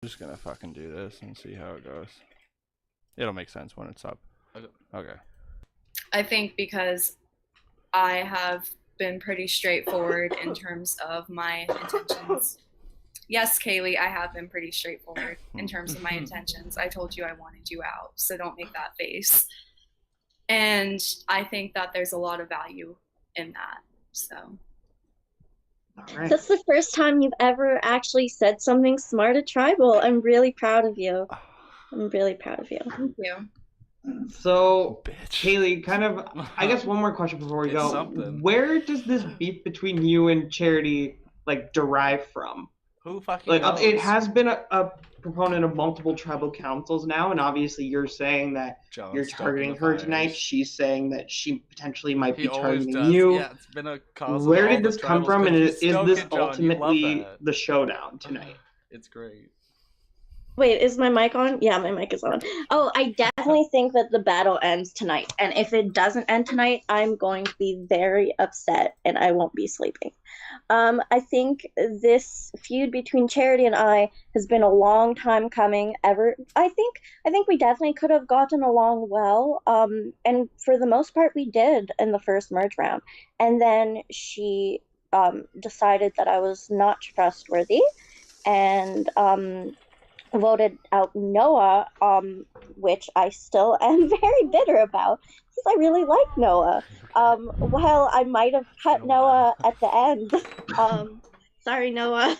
I'm just gonna fucking do this and see how it goes. It'll make sense when it's up. Okay. I think because I have been pretty straightforward in terms of my intentions. Yes, Kaylee, I have been pretty straightforward in terms of my intentions. I told you I wanted you out, so don't make that face. And I think that there's a lot of value in that. So. Right. That's the first time you've ever actually said something smart at Tribal. I'm really proud of you. I'm really proud of you. Thank you. So, Bitch. Kaylee, kind of, I guess one more question before we go. Something. Where does this beef between you and Charity, like, derive from? Who fucking Like, knows? it has been a proponent of multiple tribal councils now, and obviously you're saying that John's you're targeting her tonight. She's saying that she potentially might be targeting does. you. Yeah, it's been a cause. Where of all did the this come tribals, from, but and you is stoke this it, John. You love ultimately that. the showdown tonight? It's great. Wait, is my mic on? Yeah, my mic is on. Oh, I definitely think that the battle ends tonight. And if it doesn't end tonight, I'm going to be very upset and I won't be sleeping. I think this feud between Charity and I has been a long time coming. I think we definitely could have gotten along well. And for the most part, we did in the first merge round. And then she decided that I was not trustworthy, and voted out Noah, which I still am very bitter about because I really like Noah. Well, I might have cut Noah at the end. Sorry, Noah.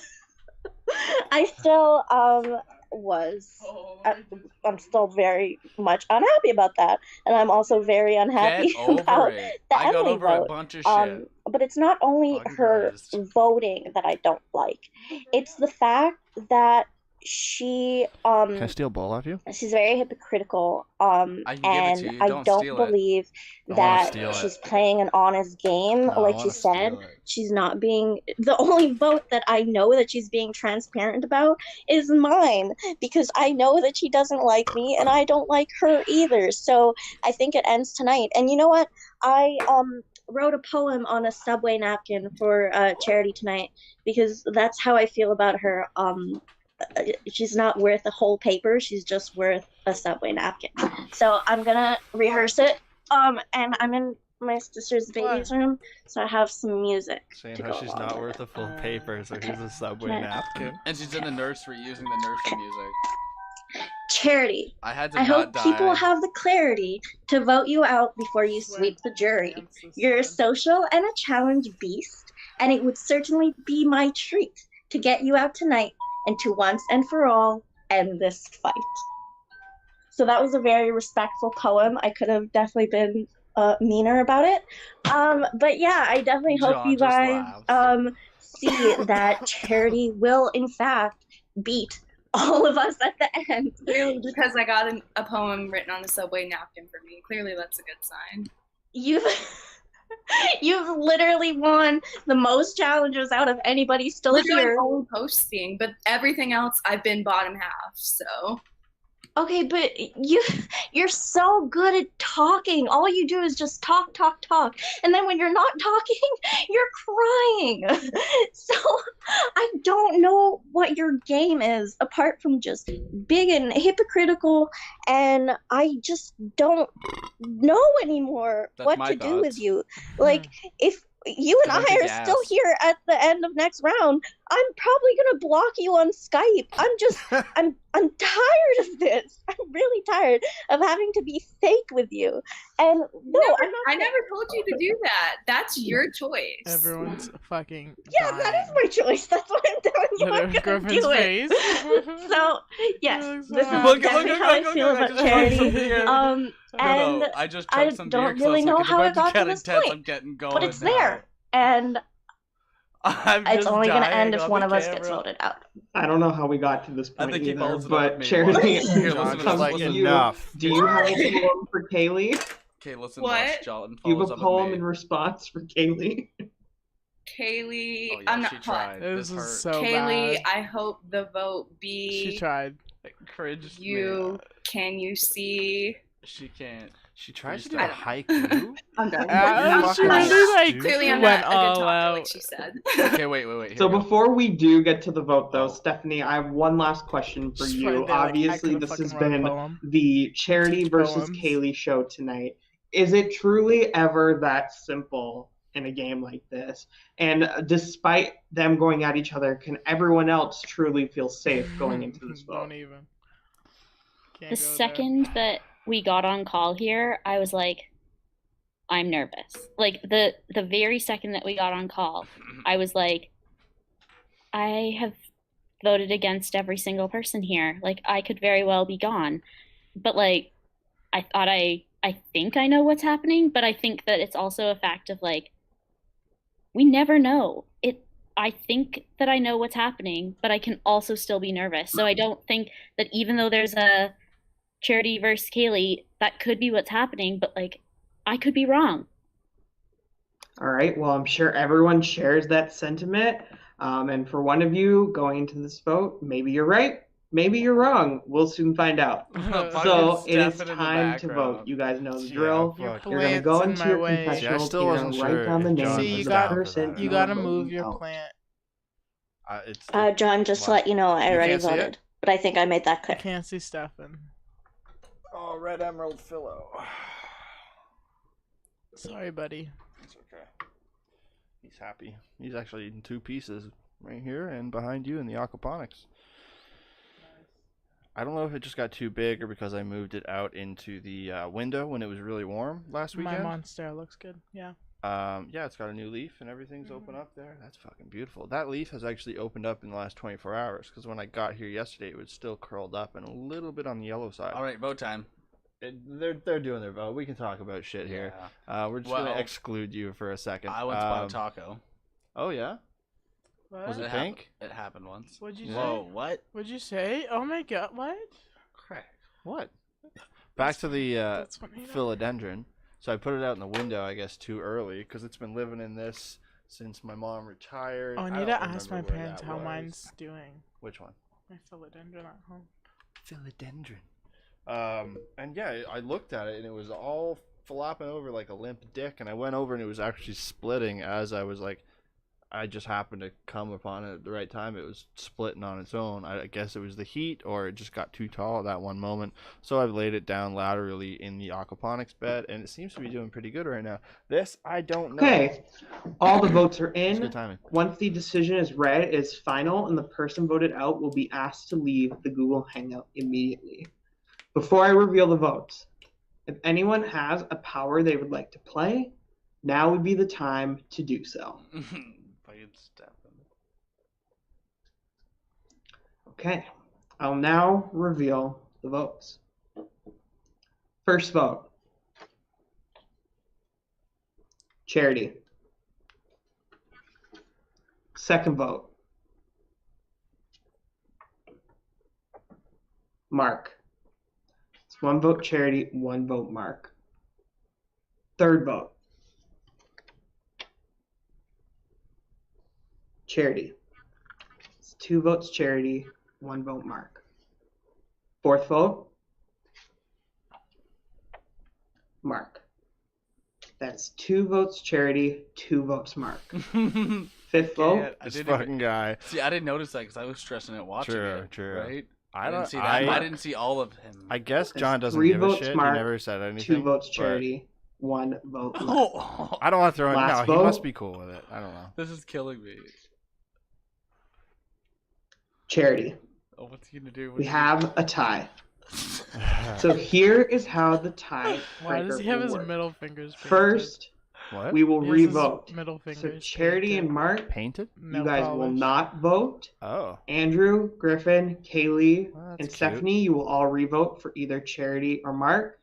I still I'm still very much unhappy about that, and I'm also very unhappy Get over about it. the I got Emily over vote. a bunch of shit. But it's not only Fucking her Christ. voting that I don't like; it's the fact that she Can I steal a bowl off you? she's very hypocritical, I can give it and to you. I Don't don't steal it. believe I wanna that steal it. she's playing an honest game. No, I Like you wanna said, steal it. she's not being the only vote that I know that she's being transparent about is mine, because I know that she doesn't like me and I don't like her either. So I think it ends tonight. And you know what? I wrote a poem on a subway napkin for Charity tonight because that's how I feel about her. She's not worth a whole paper, she's just worth a subway napkin. So I'm gonna rehearse it. And I'm in my sister's baby's room, so I have some music. Saying to how go she's along not with worth a full paper, so here's a subway Yeah. napkin. And she's in the nursery using the nursery music. Charity, I had to I not hope die. people have the clarity to vote you out before you sweep the jury. You're a social and a challenge beast, and it would certainly be my treat to get you out tonight and to once and for all end this fight. So that was a very respectful poem. I could have definitely been meaner about it. But yeah, I definitely hope John you just guys laughs. see that Charity will in fact beat all of us at the end. Clearly, because I got a poem written on a subway napkin for me. Clearly, that's a good sign. You've literally won the most challenges out of anybody still Literally here. only posting, but everything else I've been bottom half. So Okay, but you're so good at talking. All you do is just talk, talk, talk. And then when you're not talking, you're crying. So I don't know what your game is apart from just big and hypocritical, and I just don't know anymore That's what my to do with thoughts. you. Like, if you and Don't I be are still gassed. here at the end of next round, I'm probably gonna block you on Skype. I'm tired of this. I'm really tired of having to be fake with you. And no, I'm not. I never told you to do that. That's your choice. Everyone's fucking Yeah, that is my choice. That's what I'm telling you. I'm gonna Griffin's do it. face. So yes, Looks this is like- Look, definitely how I feel I about just Charity. want some beer. And No, I just I chugged some don't beer really know close, how I'm it got to getting this tense. point, I'm getting going but it's now. there, and I'm it's just only gonna end dying if on one the of us gets camera. voted out. I don't know how we got to this I point think he either, follows it up with but me. Charity, Here, John, listen just to comes like to this. you. enough. Do you have a poem for Kaylee? Okay, listen, What? watch, John. Do you follows have a up with poem me. in response for Kaylee? Kaylee, Oh, yeah, I'm not she hot. tried. This This is hurt. so Kaylee, bad. I hope the vote She be tried. It cringed you. me. Can you see? She can't. She tries to do I a don't- haiku. I'm done. She Fucking really like stupid. Clearly, I'm went not a good all talker, out. like she said. Okay, wait. Here So we go. before we do get to the vote, though, Oh. Stephanie, I have one last question for Just you. right there, like, I Obviously, could've this has fucking wrote a been poem. the charity Teach versus poems. Kaylee show tonight. Is it truly ever that simple in a game like this? And despite them going at each other, can everyone else truly feel safe going into this vote? Don't even. Can't The go there. second that we got on call here, I was like, I'm nervous. Like the very second that we got on call, I was like, I have voted against every single person here. Like I could very well be gone. But like I thought I think I know what's happening, but I think that it's also a fact of like we never know. I think that I know what's happening, but I can also still be nervous. So I don't think that even though there's a Charity versus Kaylee, that could be what's happening, but like I could be wrong. All right. Well, I'm sure everyone shares that sentiment. And for one of you going into this vote, maybe you're right, maybe you're wrong. We'll soon find out. So it is time to vote. You guys know the Yeah, drill. fuck. You're gonna go Plants into in your my way. confessional. See, I still You're wasn't gonna write sure down the if name John See, of you the got- person. You you're gotta voting move your out. plant. John, just to Wow. let you know, I You already can't see it? voted, but I think I made that I clear. can't see Stefan. Oh, red emerald philo. Sorry, buddy. It's okay. He's happy. He's actually in two pieces right here and behind you in the aquaponics. I don't know if it just got too big or because I moved it out into the window when it was really warm last My weekend. monster looks good. Yeah. Yeah, it's got a new leaf and everything's open up there. That's fucking beautiful. That leaf has actually opened up in the last 24 hours because when I got here yesterday, it was still curled up and a little bit on the yellow side. All right, vote time. They're doing their vote. We can talk about shit here. Yeah. We're just Well, gonna exclude you for a second. I once bought a taco. Oh yeah, What? was it It pink? It happened once. What'd you Whoa, say? what? What'd you say? Oh my god, what? Crap. What? Back to the That's funny. philodendron. So I put it out in the window, I guess, too early because it's been living in this since my mom retired. Oh, I don't need to ask my remember where parents that how was. mine's doing. Which one? My philodendron at home. Philodendron. And yeah, I looked at it and it was all flopping over like a limp dick, and I went over and it was actually splitting as I was like, I just happened to come upon it at the right time. It was splitting on its own. I guess it was the heat or it just got too tall at that one moment. So I've laid it down laterally in the aquaponics bed and it seems to be doing pretty good right now. This, I don't know. Okay, all the votes are It's good in. timing. Once the decision is read, it is final, and the person voted out will be asked to leave the Google Hangout immediately. Before I reveal the votes, if anyone has a power they would like to play, now would be the time to do so. Fucking Stefan. Okay, I'll now reveal the votes. First vote, Charity. Second vote, Mark. It's one vote Charity, one vote Mark. Third vote, Charity. It's 2 votes Charity, 1 vote Mark. Fourth vote, Mark. That's 2 votes Charity, 2 votes Mark. Fifth vote, Yeah, I This didn't fucking even, guy. see, I didn't notice that because I was stressing it watching True, it. true. Right? I didn't don't see that. I didn't see all of him. I guess That's John doesn't 3 give a votes shit. Mark, He never said anything. 2 votes but Charity, 1 vote Mark. Oh, I don't want to throw him. No, Last he must vote. be cool with it. I don't know. this is killing me. Charity. Oh, what's he gonna do? We have a tie. So here is how the tie Why does he have his work. middle fingers painted? First, What? we will He has his revote. Middle So fingers. Charity painted. and Mark, Painted? you Nail guys will polish. not vote. Oh. Andrew, Griffin, Kaylee, Well, that's and cute. Stephanie, you will all revote for either Charity or Mark.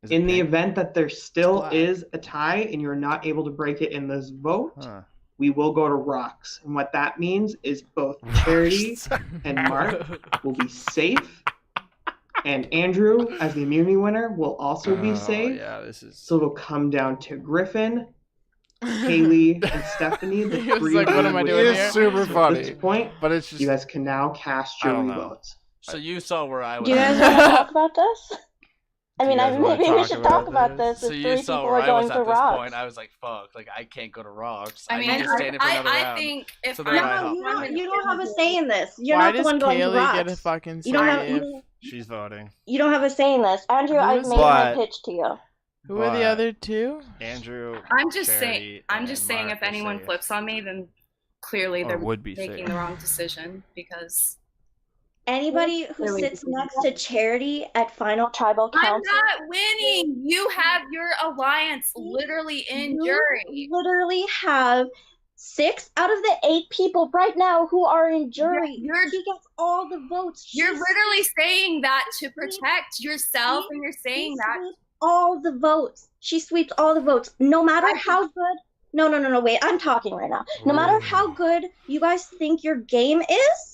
Is it In the pink? event that there still black. is a tie and you're not able to break it in this vote, Huh. we will go to rocks. And what that means is both Charity and Mark will be safe, and Andrew, as the immunity winner, will also be Oh, safe. yeah, this is. So it'll come down to Griffin, Kaylee, and Stephanie. The He was three like, of "What you am I with doing us. here?" It's super So funny. At this point, But it's just. you guys can now cast I your don't know. votes. So you saw where I was. Do you guys want to talk about this? I mean, you guys wanna maybe we talk should talk about about this? this. So If you three saw people where are I going was to at this rocks. point. I was like, "Fuck! Like I can't go to rocks. I I mean, need to stay in it for another I round." think if So then I I'm hopped No, on. you don't have a say in this. You're Why not the does one going to Kaylee get a rocks. fucking say? You don't have if- She's voting. you don't have a say in this. Andrew, Who I've is made my But- pitch to you. Who are the But- other two? Andrew. I'm just Charity, I'm just and saying Mark if are anyone safe. flips on me, then clearly Or they're would be making safe. the wrong decision because Anybody who Really? sits next to Charity at Final Tribal I'm Council not winning. You have your alliance literally in you jury. literally have 6 out of the 8 people right now who are in jury. You're- She gets all the votes. You're She literally sweeps- saying that to protect yourself, and you're she saying that. sweeps all the votes. She sweeps all the votes. No matter how good. No. Wait, I'm talking right now. No matter how good you guys think your game is,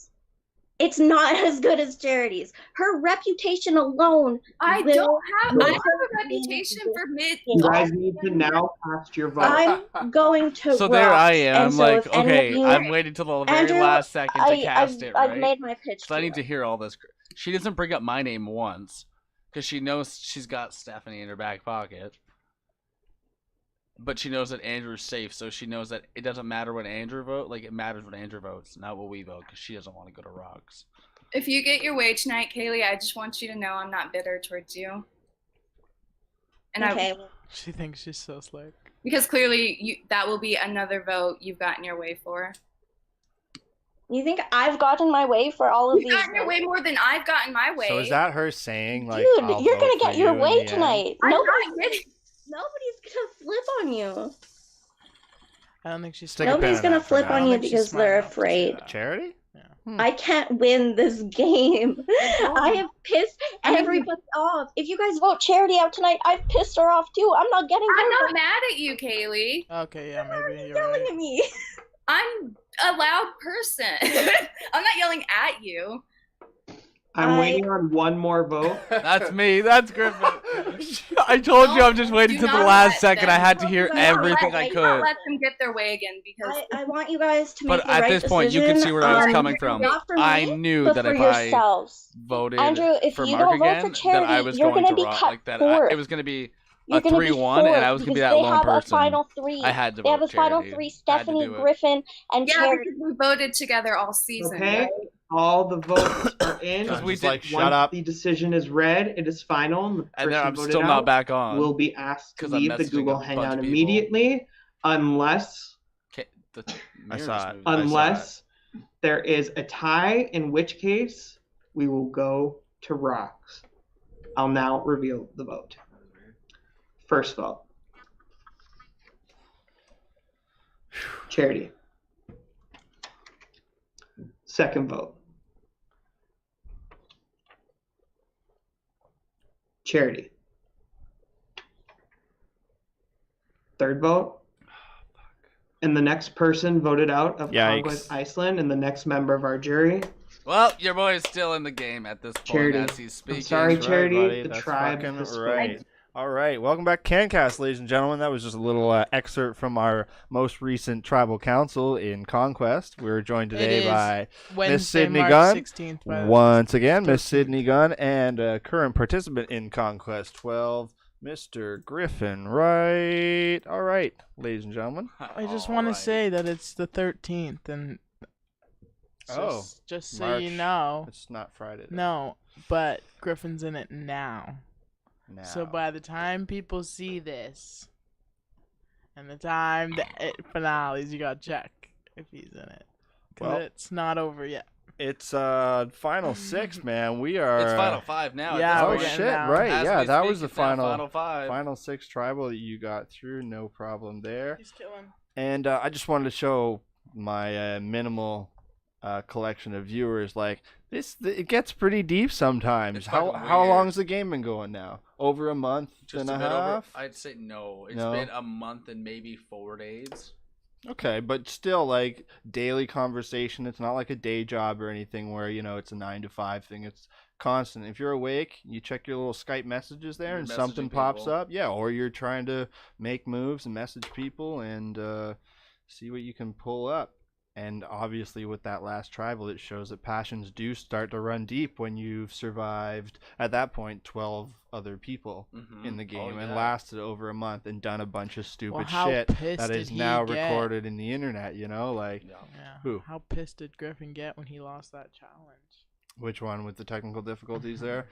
it's not as good as Charity's. Her reputation alone. I will- don't have. will I have a make reputation for mid. You guys need to now cast your vote. I'm going to. So there I rocks, am, and so like, if any of okay, you- I'm waiting till the very Andrew, last second to cast it, right? I've made my pitch. So I to need you. to hear all this. She doesn't bring up my name once because she knows she's got Stephanie in her back pocket. But she knows that Andrew's safe, so she knows that it doesn't matter what Andrew votes. Like, it matters what Andrew votes, not what we vote, because she doesn't want to go to rocks. If you get your way tonight, Kaylee, I just want you to know I'm not bitter towards you. And Okay. She thinks she's so slick. because clearly that will be another vote you've gotten your way for. You think I've gotten my way for all of You've these? gotten your way more than I've gotten my way. So is that her saying like, Dude, I'll you're vote gonna for get your you in way the end? tonight. I'm Nobody's not kidding. gonna flip on you. I don't think she's. Take a Nobody's pen gonna on that for flip now. on I you don't think she's because smart they're enough to say afraid. that. Charity? I can't win this game. I have pissed everybody off. If you guys vote Charity out tonight, I've pissed her off too. I'm not getting I'm her not back. mad at you, Kaylee. Okay, yeah, maybe you're Yelling right. at me. I'm a loud person. I'm not yelling at you. I'm waiting on one more vote. That's me. That's Griffin. I told you I'm just waiting Do till the not last let second. I them- had to hear do not everything let- I do Do not could. let them get their way again because I want you guys to make But the at right this point, you can decision, see where I was Um, coming from. Not for I me, knew but that for if I yourselves. voted Andrew, if for you Mark don't vote again, for that Charity, I was you're going gonna to be rock cut like that. fourth. It was going to be You're a gonna be 3-1, and I fourth was going to be because that they lone have person. a final 3. I had to They have a vote final Charity. 3. I had to Stephanie, do it. Griffin, and yeah, Charity. because we voted together all season. Okay, Right? all the votes are in. Because we Just did, like, shut Once up. the decision is read, it is final, and the person and then I'm voted still out not back on. will be asked to 'Cause I'm leave the messaging Google a bunch Hangout of people. immediately, unless The I mirror saw just it. moved. I saw it. unless there is a tie, in which case we will go to rocks. I'll now reveal the vote. First vote. Charity. Second vote. Charity. Third vote. And the next person voted out of Yikes. Conquest Iceland and the next member of our jury. Well, your boy is still in the game at this point Charity. as he's speaking. sorry, That's Charity, buddy. the That's tribe fucking has spoken. right. All right, welcome back, CanCast, ladies and gentlemen. That was just a little excerpt from our most recent tribal council in Conquest. We were joined It today is by Wednesday, Sydney March Gunn. 16th. By the way. once again Miss 13th. Sydney Gunn and current participant in Conquest 12, Mr. Griffin. Right. All right, ladies and gentlemen. I just want to say that it's the 13th, and Oh, just so March. you know, It's not Friday. though. no, but Griffin's in it now. Now. So by the time people see this, and the time the finales, you gotta check if he's in it, because Well, it's not over yet. it's final 6, man. We are. It's final 5 now. Yeah, Oh we're It's getting shit! down. Right, As yeah, we that speak, was the it's now final 5. final 6 tribal that you got through. No problem there. He's killing. And I just wanted to show my minimal collection of viewers. Like this, it gets pretty deep sometimes. It's How fucking how weird. long's the game been going now? Over a month Just and a a bit over. half. I'd say no. It's No? been a month and maybe 4 days. Okay, but still, like daily conversation. It's not like a day job or anything where it's a 9 to 5 thing. It's constant. If you're awake, you check your little Skype messages there, You're and something messaging pops people. up. Yeah, or you're trying to make moves and message people and see what you can pull up. And obviously with that last tribal, it shows that passions do start to run deep when you've survived, at that point, 12 other people in the game and lasted over a month and done a bunch of stupid shit that is now recorded in the internet, you know? Like, who? How pissed did Griffin get when he lost that challenge? Which one with the technical difficulties there?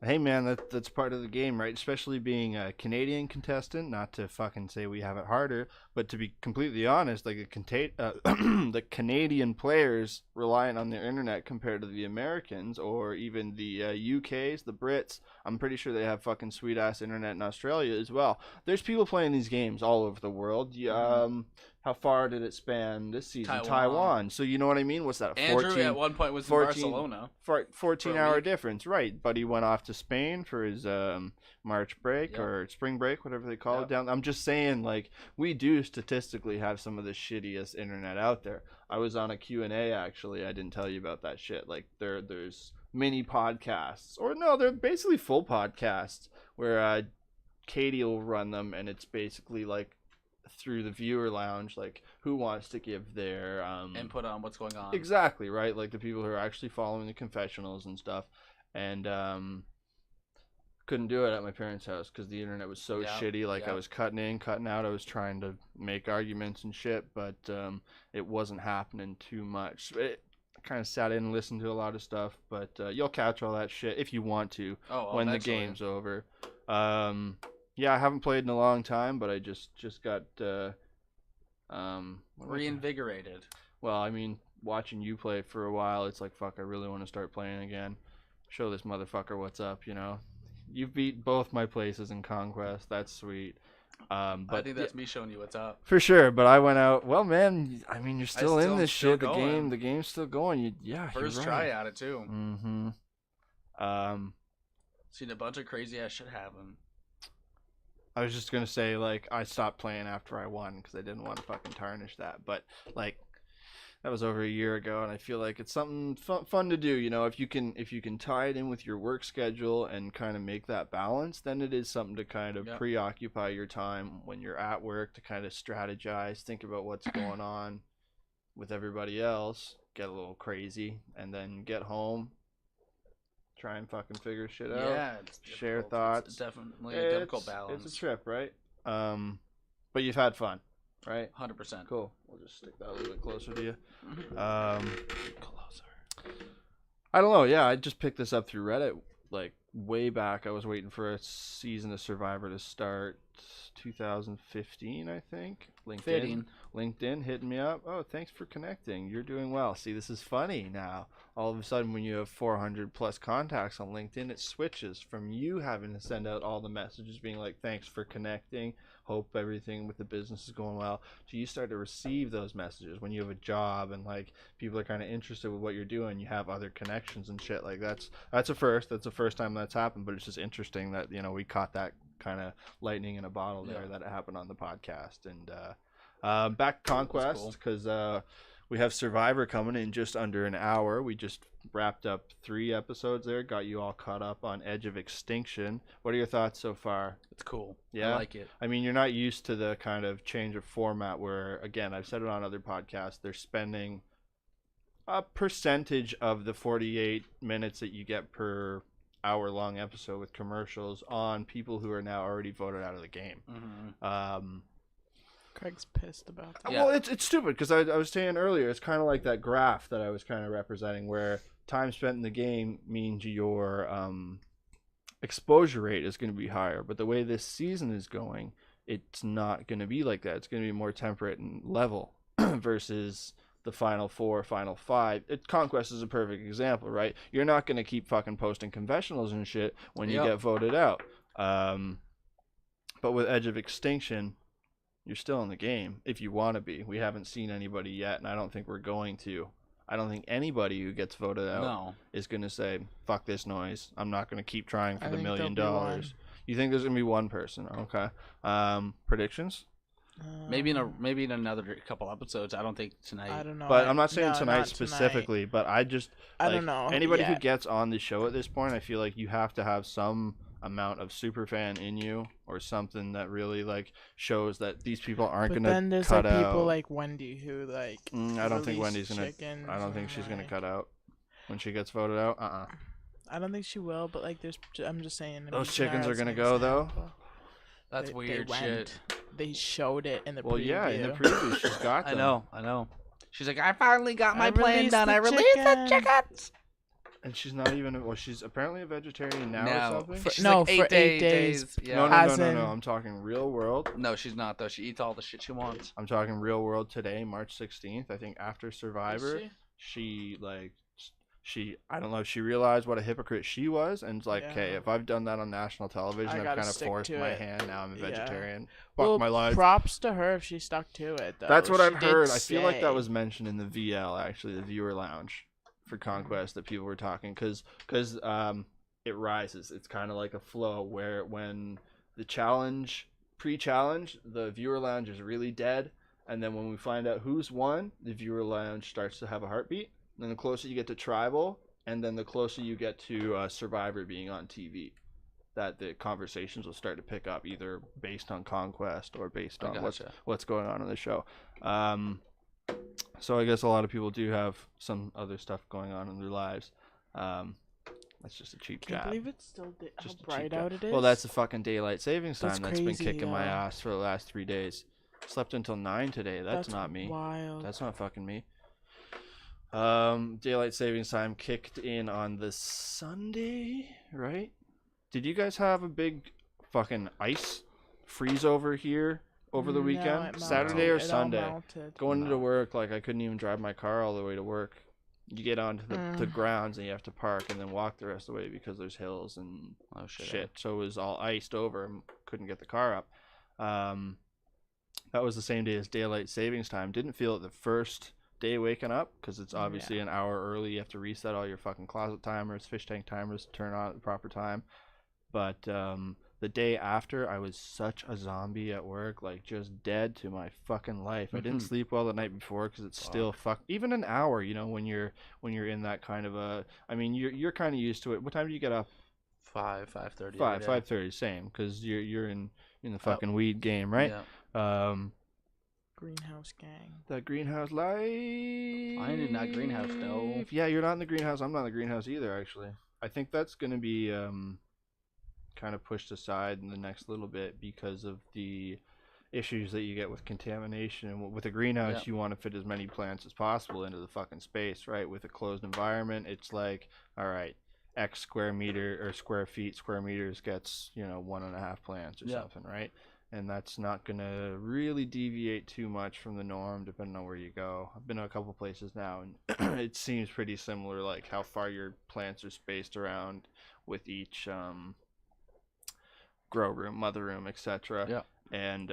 Hey man, that's part of the game, right? Especially being a Canadian contestant, not to fucking say we have it harder, but to be completely honest, like the Canadian players relying on their internet compared to the Americans or even the UKs, the Brits. I'm pretty sure they have fucking sweet ass internet in Australia as well. There's people playing these games all over the world. How far did it span this season? Taiwan. So you know what I mean? What's that? Andrew at one point was in Barcelona. 14-hour difference, right? But he went off to Spain for his March break or spring break, whatever they call it down. I'm just saying, like, we do statistically have some of the shittiest internet out there. I was on a Q&A, actually. I didn't tell you about that shit. Like, there's mini podcasts. Or no, they're basically full podcasts where Katie will run them, and it's basically like through the viewer lounge, like who wants to give their input on what's going on. Exactly, right? Like the people who are actually following the confessionals and stuff. And couldn't do it at my parents' house because the internet was so shitty. Like I was cutting in, cutting out. I was trying to make arguments and shit, but it wasn't happening too much. I kind of sat in and listened to a lot of stuff, but you'll catch all that shit if you want to when the game's over. Yeah, I haven't played in a long time, but I just got reinvigorated. Well, I mean, watching you play for a while, it's like, fuck, I really want to start playing again. Show this motherfucker what's up, you know. You've beat both my places in Conquest. That's sweet. But I think that's me showing you what's up. For sure, but I went out. Well, man, I mean, you're still in this shit. Going. The game's still going. First try at it too. Seen a bunch of crazy ass shit happen. I was just gonna say, like, I stopped playing after I won because I didn't want to fucking tarnish that. But like, that was over a year ago, and I feel like it's something fun to do. You know, if you can tie it in with your work schedule and kind of make that balance, then it is something to kind of preoccupy your time when you're at work, to kind of strategize, think about what's going on with everybody else, get a little crazy, and then get home. Try and fucking figure shit out. Yeah, share thoughts. It's definitely a difficult balance. It's a trip, right? But you've had fun, right? 100%. Cool. We'll just stick that a little bit closer to you. Closer. I don't know. Yeah, I just picked this up through Reddit, like way back. I was waiting for a season of Survivor to start, 2015, I think. LinkedIn hitting me up. Oh, thanks for connecting. You're doing well. See, this is funny now. All of a sudden, when you have 400 plus contacts on LinkedIn, it switches from you having to send out all the messages being like, thanks for connecting, hope everything with the business is going well, to you start to receive those messages when you have a job and like people are kind of interested with what you're doing. You have other connections and shit. Like that's a first. That's the first time that's happened, but it's just interesting that, you know, we caught that kind of lightning in a bottle there that it happened on the podcast. And back to Conquest, because we have Survivor coming in just under an hour. We just wrapped up 3 episodes there, got you all caught up on Edge of Extinction. What are your thoughts so far? It's cool. Yeah, I like it. I mean, you're not used to the kind of change of format where, again, I've said it on other podcasts, they're spending a percentage of the 48 minutes that you get per hour-long episode with commercials on people who are now already voted out of the game. Craig's pissed about that. Well, it's stupid because I was saying earlier, it's kind of like that graph that I was kind of representing where time spent in the game means your exposure rate is going to be higher. But the way this season is going, it's not going to be like that. It's going to be more temperate and level versus the Final 4, Final 5. Conquest is a perfect example, right? You're not going to keep fucking posting confessionals and shit when you get voted out. But with Edge of Extinction, you're still in the game if you want to be. We haven't seen anybody yet, and I don't think we're going to. I don't think anybody who gets voted out is going to say, fuck this noise. I'm not going to keep trying for the $1 million. You think there's going to be one person? Okay. Predictions? Maybe in another couple episodes. I don't think tonight. I don't know. But I'm not saying tonight specifically, but I don't know. Anybody who yet. gets on the show at this point, I feel like you have to have some amount of superfan in you or something that really like shows that these people aren't But gonna then there's cut like out. people like Wendy who like. I don't think release Wendy's gonna. chickens I don't think and, she's gonna like- cut out when she gets voted out. I don't think she will, but like there's. I'm just saying. I'm Those using her chickens are as gonna an go though. example. That's They weird went. shit. They showed it in the Well, preview. yeah, in the preview she's got them. I know. She's like, I finally got my I plan released done. the I released the chicken." chickens. And she's not even. Well, she's apparently a vegetarian now or something. She's No, like for 8 days. Yeah. No, As no. in- I'm talking real world. No, she's not though. She eats all the shit she wants. I'm talking real world today, March 16th. I think after Survivor, she like I don't know if she realized what a hypocrite she was, and it's like, okay, Yeah. if I've done that on national television, I I've gotta kind of stick forced to my it. hand. Now I'm a Yeah. vegetarian. Fuck Well, my life. props to her if she stuck to it. Though. That's what She I've did heard. I feel like that say- was mentioned in the VL, actually, the viewer lounge for Conquest, that people were talking because it rises. It's kind of like a flow where when the challenge, pre-challenge, the viewer lounge is really dead, and then when we find out who's won, the viewer lounge starts to have a heartbeat. And then the closer you get to tribal, and then the closer you get to Survivor being on TV, that the conversations will start to pick up, either based on Conquest or based on what's going on in the show. So I guess a lot of people do have some other stuff going on in their lives. That's just a cheap Can't jab. believe it's still how Just a cheap bright jab. out it is. Well, that's the fucking daylight savings That's time that's been crazy, kicking my yeah. ass for the last 3 days. Slept until 9 today. That's not me. Wild. That's not fucking me. Daylight savings time kicked in on the Sunday, right? Did you guys have a big fucking ice freeze over here over the No, weekend? it Saturday melted. or It all Sunday? melted. Going into work, like I couldn't even drive my car all the way to work. You get onto the grounds and you have to park and then walk the rest of the way because there's hills and shit. So it was all iced over and couldn't get the car up. That was the same day as daylight savings time. Didn't feel it the first day waking up because it's obviously an hour early. You have to reset all your fucking closet timers, fish tank timers to turn on at the proper time. But the day after, I was such a zombie at work, like just dead to my fucking life. I didn't sleep well the night before because it's still even an hour. You know, when you're in that kind of a. I mean, you're kind of used to it. What time do you get up? 5:30. 5:30. Same, because you're in the fucking weed game, right? Yeah. Greenhouse gang. That greenhouse life. I'm in that greenhouse, though. Yeah, you're not in the greenhouse. I'm not in the greenhouse either, actually. I think that's gonna be kind of pushed aside in the next little bit because of the issues that you get with contamination. And with a greenhouse, you want to fit as many plants as possible into the fucking space, right? With a closed environment, it's like, all right, X square meter or square meters gets 1.5 plants or something, right? And that's not gonna really deviate too much from the norm depending on where you go. I've been to a couple places now and it seems pretty similar, like how far your plants are spaced around with each grow room, mother room, etc. Yeah. And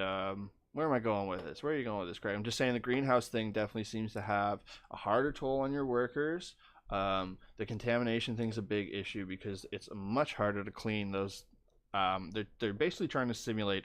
where am I going with this? Where are you going with this, Craig? I'm just saying the greenhouse thing definitely seems to have a harder toll on your workers. The contamination thing's a big issue because it's much harder to clean those. They're basically trying to simulate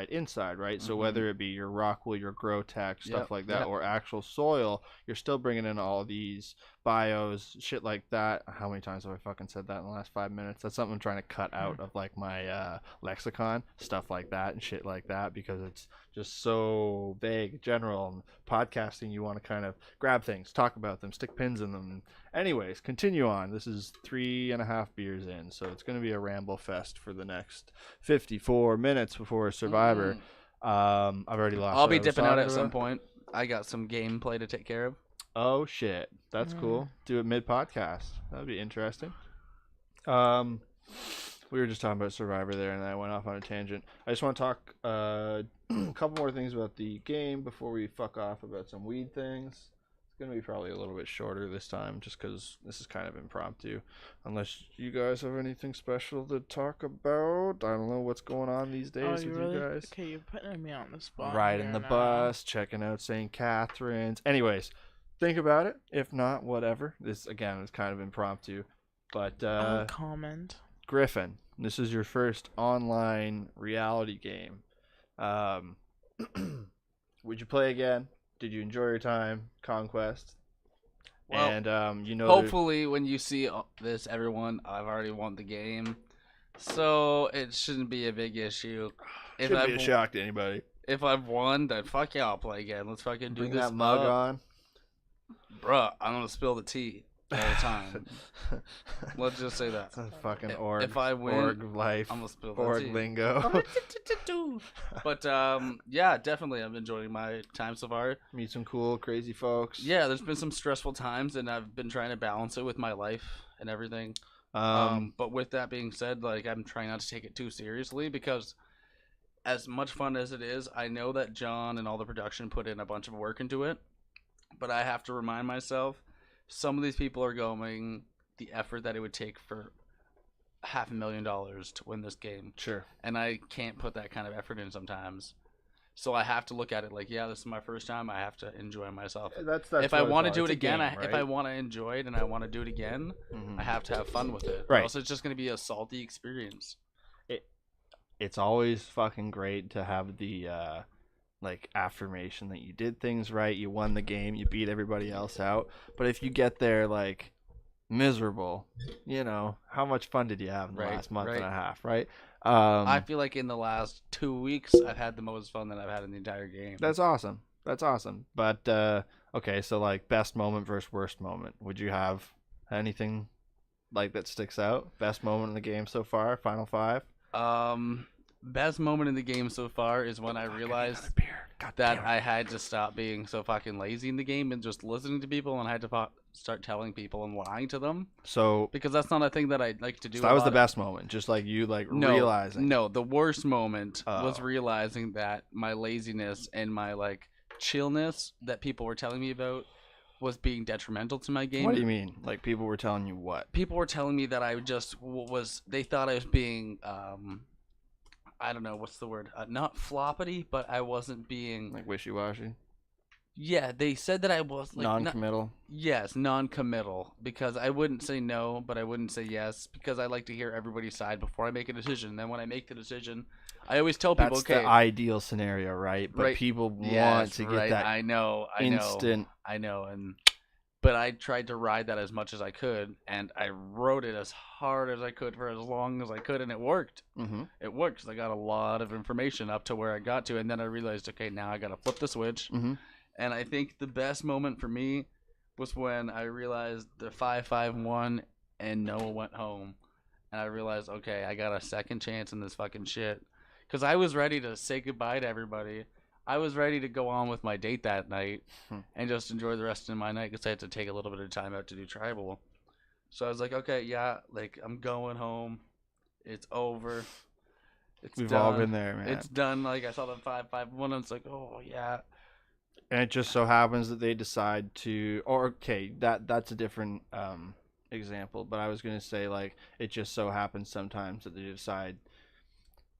inside, right? So whether it be your rock wool, your grow tech, stuff like that, or actual soil, you're still bringing in all these bios, shit like that. How many times have I fucking said that in the last 5 minutes? That's something I'm trying to cut out of like my lexicon, stuff like that and shit like that, because it's just so vague, general. And podcasting, you want to kind of grab things, talk about them, stick pins in them. Anyways, continue on. This is 3.5 beers in, so it's going to be a ramble fest for the next 54 minutes before Survivor. I've already lost. I'll what be I was dipping out talking at some about. point. I got some gameplay to take care of. Oh shit, that's cool. Do it mid podcast. That'd be interesting. We were just talking about Survivor there, and I went off on a tangent. I just want to talk a couple more things about the game before we fuck off about some weed things. It's gonna be probably a little bit shorter this time, just because this is kind of impromptu. Unless you guys have anything special to talk about. I don't know what's going on these days with you guys. Okay, you're putting me on the spot. Riding here the now. bus, checking out St. Catherine's. Anyways, think about it. If not, whatever. This again is kind of impromptu, but I'll comment. Griffin, this is your first online reality game. Would you play again? Did you enjoy your time? Conquest. Well, and hopefully when you see this, everyone, I've already won the game. So it shouldn't be a big issue. Shouldn't be a shock to anybody. If I've won, then fuck yeah, I'll play again. Let's fucking do Bring this that mug up. on. Bruh, I'm gonna spill the tea all the time. Let's just say that. It's a fucking org. If I win, org life. I'm gonna spill the Org tea. lingo. But yeah, definitely, I'm enjoying my time so far. Meet some cool, crazy folks. Yeah, there's been some stressful times, and I've been trying to balance it with my life and everything. But with that being said, like, I'm trying not to take it too seriously because, as much fun as it is, I know that John and all the production put in a bunch of work into it. But I have to remind myself, some of these people are going the effort that it would take for $500,000 to win this game. Sure. And I can't put that kind of effort in sometimes. So I have to look at it like, yeah, this is my first time. I have to enjoy myself. That's if I what want to it's do all- it it's a again, game, if I want to enjoy it and I want to do it again, Mhm. I have to have fun with it. Right. Or else it's just going to be a salty experience. It's always fucking great to have the like affirmation that you did things right, you won the game, you beat everybody else out. But if you get there like miserable, you know, how much fun did you have in the Right, last month right. and a half, right? I feel like in the last 2 weeks, I've had the most fun that I've had in the entire game. That's awesome. That's awesome. But okay, so like best moment versus worst moment. Would you have anything like that sticks out? Best moment in the game so far? Final five? Best moment in the game so far is when I realized that I had to stop being so fucking lazy in the game and just listening to people, and I had to start telling people and lying to them, So because that's not a thing that I like to do. that was the best moment. Just like you like realizing. No, the worst moment was Oh. realizing that my laziness and my like chillness that people were telling me about was being detrimental to my game. What do you mean? Like people were telling you what? People were telling me that I just was. They thought I was being I don't know what's the word. Not floppity, but I wasn't being. Like wishy-washy? Yeah, they said that I was like Non-committal? Yes, non-committal, because I wouldn't say no, but I wouldn't say yes, because I like to hear everybody's side before I make a decision. And then when I make the decision, I always tell people, That's okay, the ideal scenario, right? But Right. people yes, want to get right, that I know, instant. I know, but I tried to ride that as much as I could, and I rode it as hard as I could for as long as I could, and it worked. Mhm. It worked 'cause I got a lot of information up to where I got to, and then I realized, okay, now I gotta flip the switch. Mhm. And I think the best moment for me was when I realized the 5-5-1 and Noah went home, and I realized, okay, I got a second chance in this fucking shit, because I was ready to say goodbye to everybody. I was ready to go on with my date that night and just enjoy the rest of my night, because I had to take a little bit of time out to do tribal. So I was like, okay, yeah, like I'm going home. It's over. It's We've done. all been there, man. It's done. Like I saw the 5-5-1, and it's like, oh yeah. And it just so happens that they decide to, or okay, that's a different example. But I was gonna say like it just so happens sometimes that they decide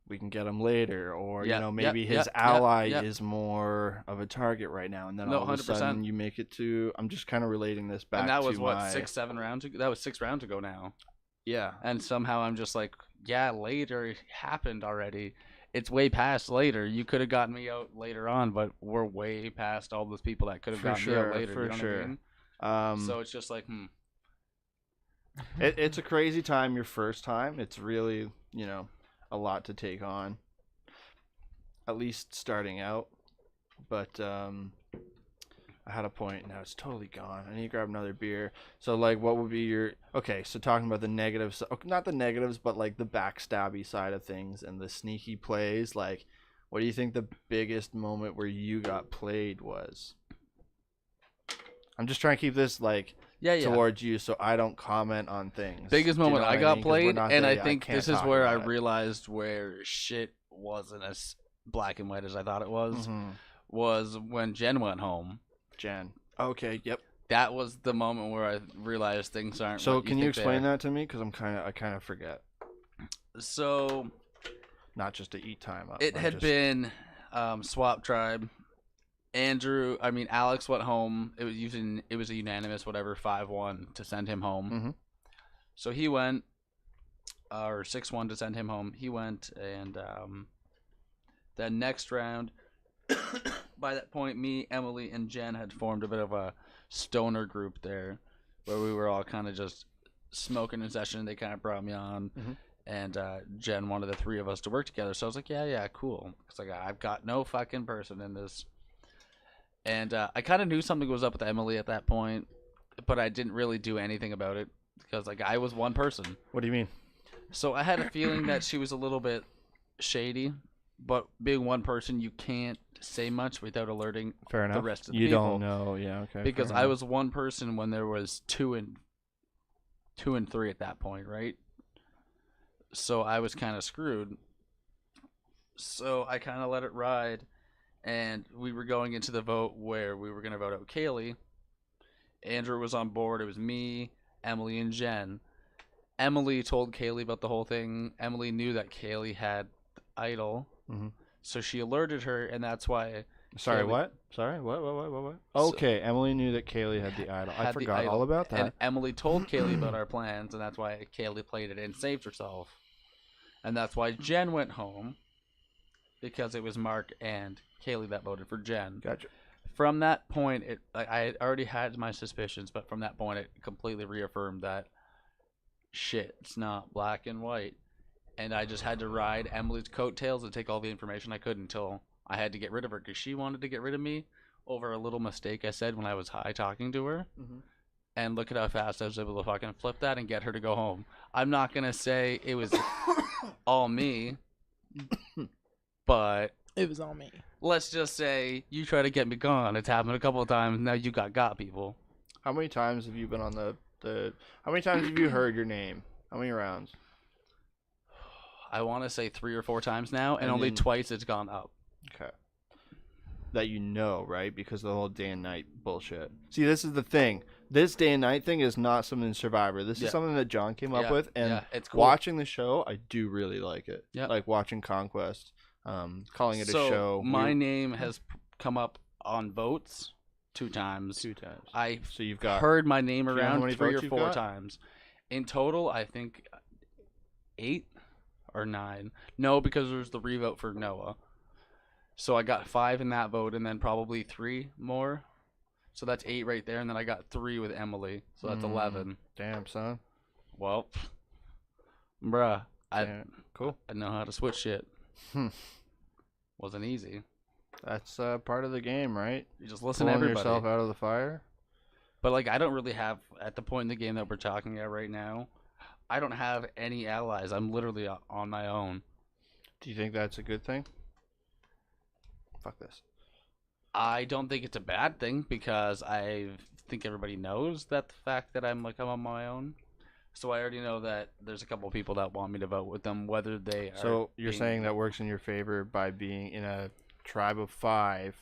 we can get him later, or Yeah, you know maybe yeah, his yeah, ally yeah. is more of a target right now, and then No, all of a 100%. sudden you make it to. I'm just kind of relating this back And that was to what my 6-7 rounds ago. That was 6 rounds ago now. yeah. And somehow I'm just like, yeah, later happened already. It's way past later. You could have gotten me out later on, but we're way past all those people that could have For gotten me sure, out later. for you know sure. What I mean? So So it's just like, it's a crazy time. Your first time, it's really a lot to take on. At least starting out, but I had a point and now it's totally gone. I need to grab another beer. So like, what would be your so talking about the negatives, not the negatives, but like the backstabby side of things and the sneaky plays. Like, what do you think the biggest moment where you got played was? I'm just trying to keep this like yeah. towards you, so I don't comment on things. Biggest Do you moment know I what got mean? 'Cause we're played, not and there I yet. think can't this is talk where I about it. realized where shit wasn't as black and white as I thought it was. Mhm. Was when Jen went home. Jen. Okay. Yep. That was the moment where I realized things aren't. So what can you think they explain are. that to me? Because I kind of forget. So Not just to eat time up. it I'm had just- been Swap Tribe. Alex went home. It was a unanimous whatever 5-1 to send him home. Mhm. So he went, or 6-1 to send him home. He went, and the next round. By that point, me, Emily, and Jen had formed a bit of a stoner group there, where we were all kind of just smoking in session. They kind of brought me on, Mhm. And Jen wanted the three of us to work together, so I was like, yeah, cool. It's like I've got no fucking person in this. And I kind of knew something was up with Emily at that point, but I didn't really do anything about it because like I was one person. What do you mean? So I had a feeling that she was a little bit shady, but being one person, you can't say much without alerting Fair enough. the rest of the you people. don't know, yeah, okay. Because fair I enough. was one person when there was two and three at that point, right? So I was kind of screwed. So I kind of let it ride, and we were going into the vote where we were going to vote out Kaylee. Andrew was on board. It was me, Emily, and Jen. Emily told Kaylee about the whole thing. Emily knew that Kaylee had Idol, so she alerted her, and that's why. Sorry, Kaylee- what? Sorry, what? So- Okay, Emily knew that Kaylee had the idol. I had the forgot idol. all about that. And Emily told Kaylee about our plans, and that's why Kaylee played it and saved herself. And that's why Jen went home, because it was Mark and Kaylee that voted for Jen. Gotcha. From that point, I had already had my suspicions, but from that point, it completely reaffirmed that shit, it's not black and white. And I just had to ride Emily's coattails and take all the information I could until I had to get rid of her, because she wanted to get rid of me over a little mistake I said when I was high talking to her. And look at how fast I was able to fucking flip that and get her to go home. I'm not going to say it was all me, but It was all me. let's just say you try to get me gone. It's happened a couple of times. Now you got people. How many times have you been on the how many times have you heard your name? How many rounds? I want to say 3 or 4 times now, and And only then- twice it's gone up. Okay. That you know, right? Because of the whole day and night bullshit. See, this is the thing. This day and night thing is not something in Survivor. This Yeah. is something that John came up Yeah, with, and yeah, it's cool. watching the show, I do really like it. Yeah. Like watching Conquest, calling it So a show. my name has come up on votes 2 times. 2 times. I So you've got heard my name do you know how around many 3 or votes you've 4 got? times. In total, I think 8 or 9. No, because there's the revote for Noah. So I got 5 in that vote, and then probably 3 more. So that's 8 right there, and then I got 3 with Emily. So that's 11. Damn, son. Well, bruh, Cool. I know how to switch shit. Hmm. Wasn't easy. That's part of the game, right? You just listen to Pulling everybody. yourself out of the fire. But like, I don't really have, at the point in the game that we're talking at right now, I don't have any allies. I'm literally on my own. Do you think that's a good thing? Fuck this. I don't think it's a bad thing, because I think everybody knows that the fact that I'm on my own. So I already know that there's a couple of people that want me to vote with them, whether they are. So you're being- saying that works in your favor by being in a tribe of 5.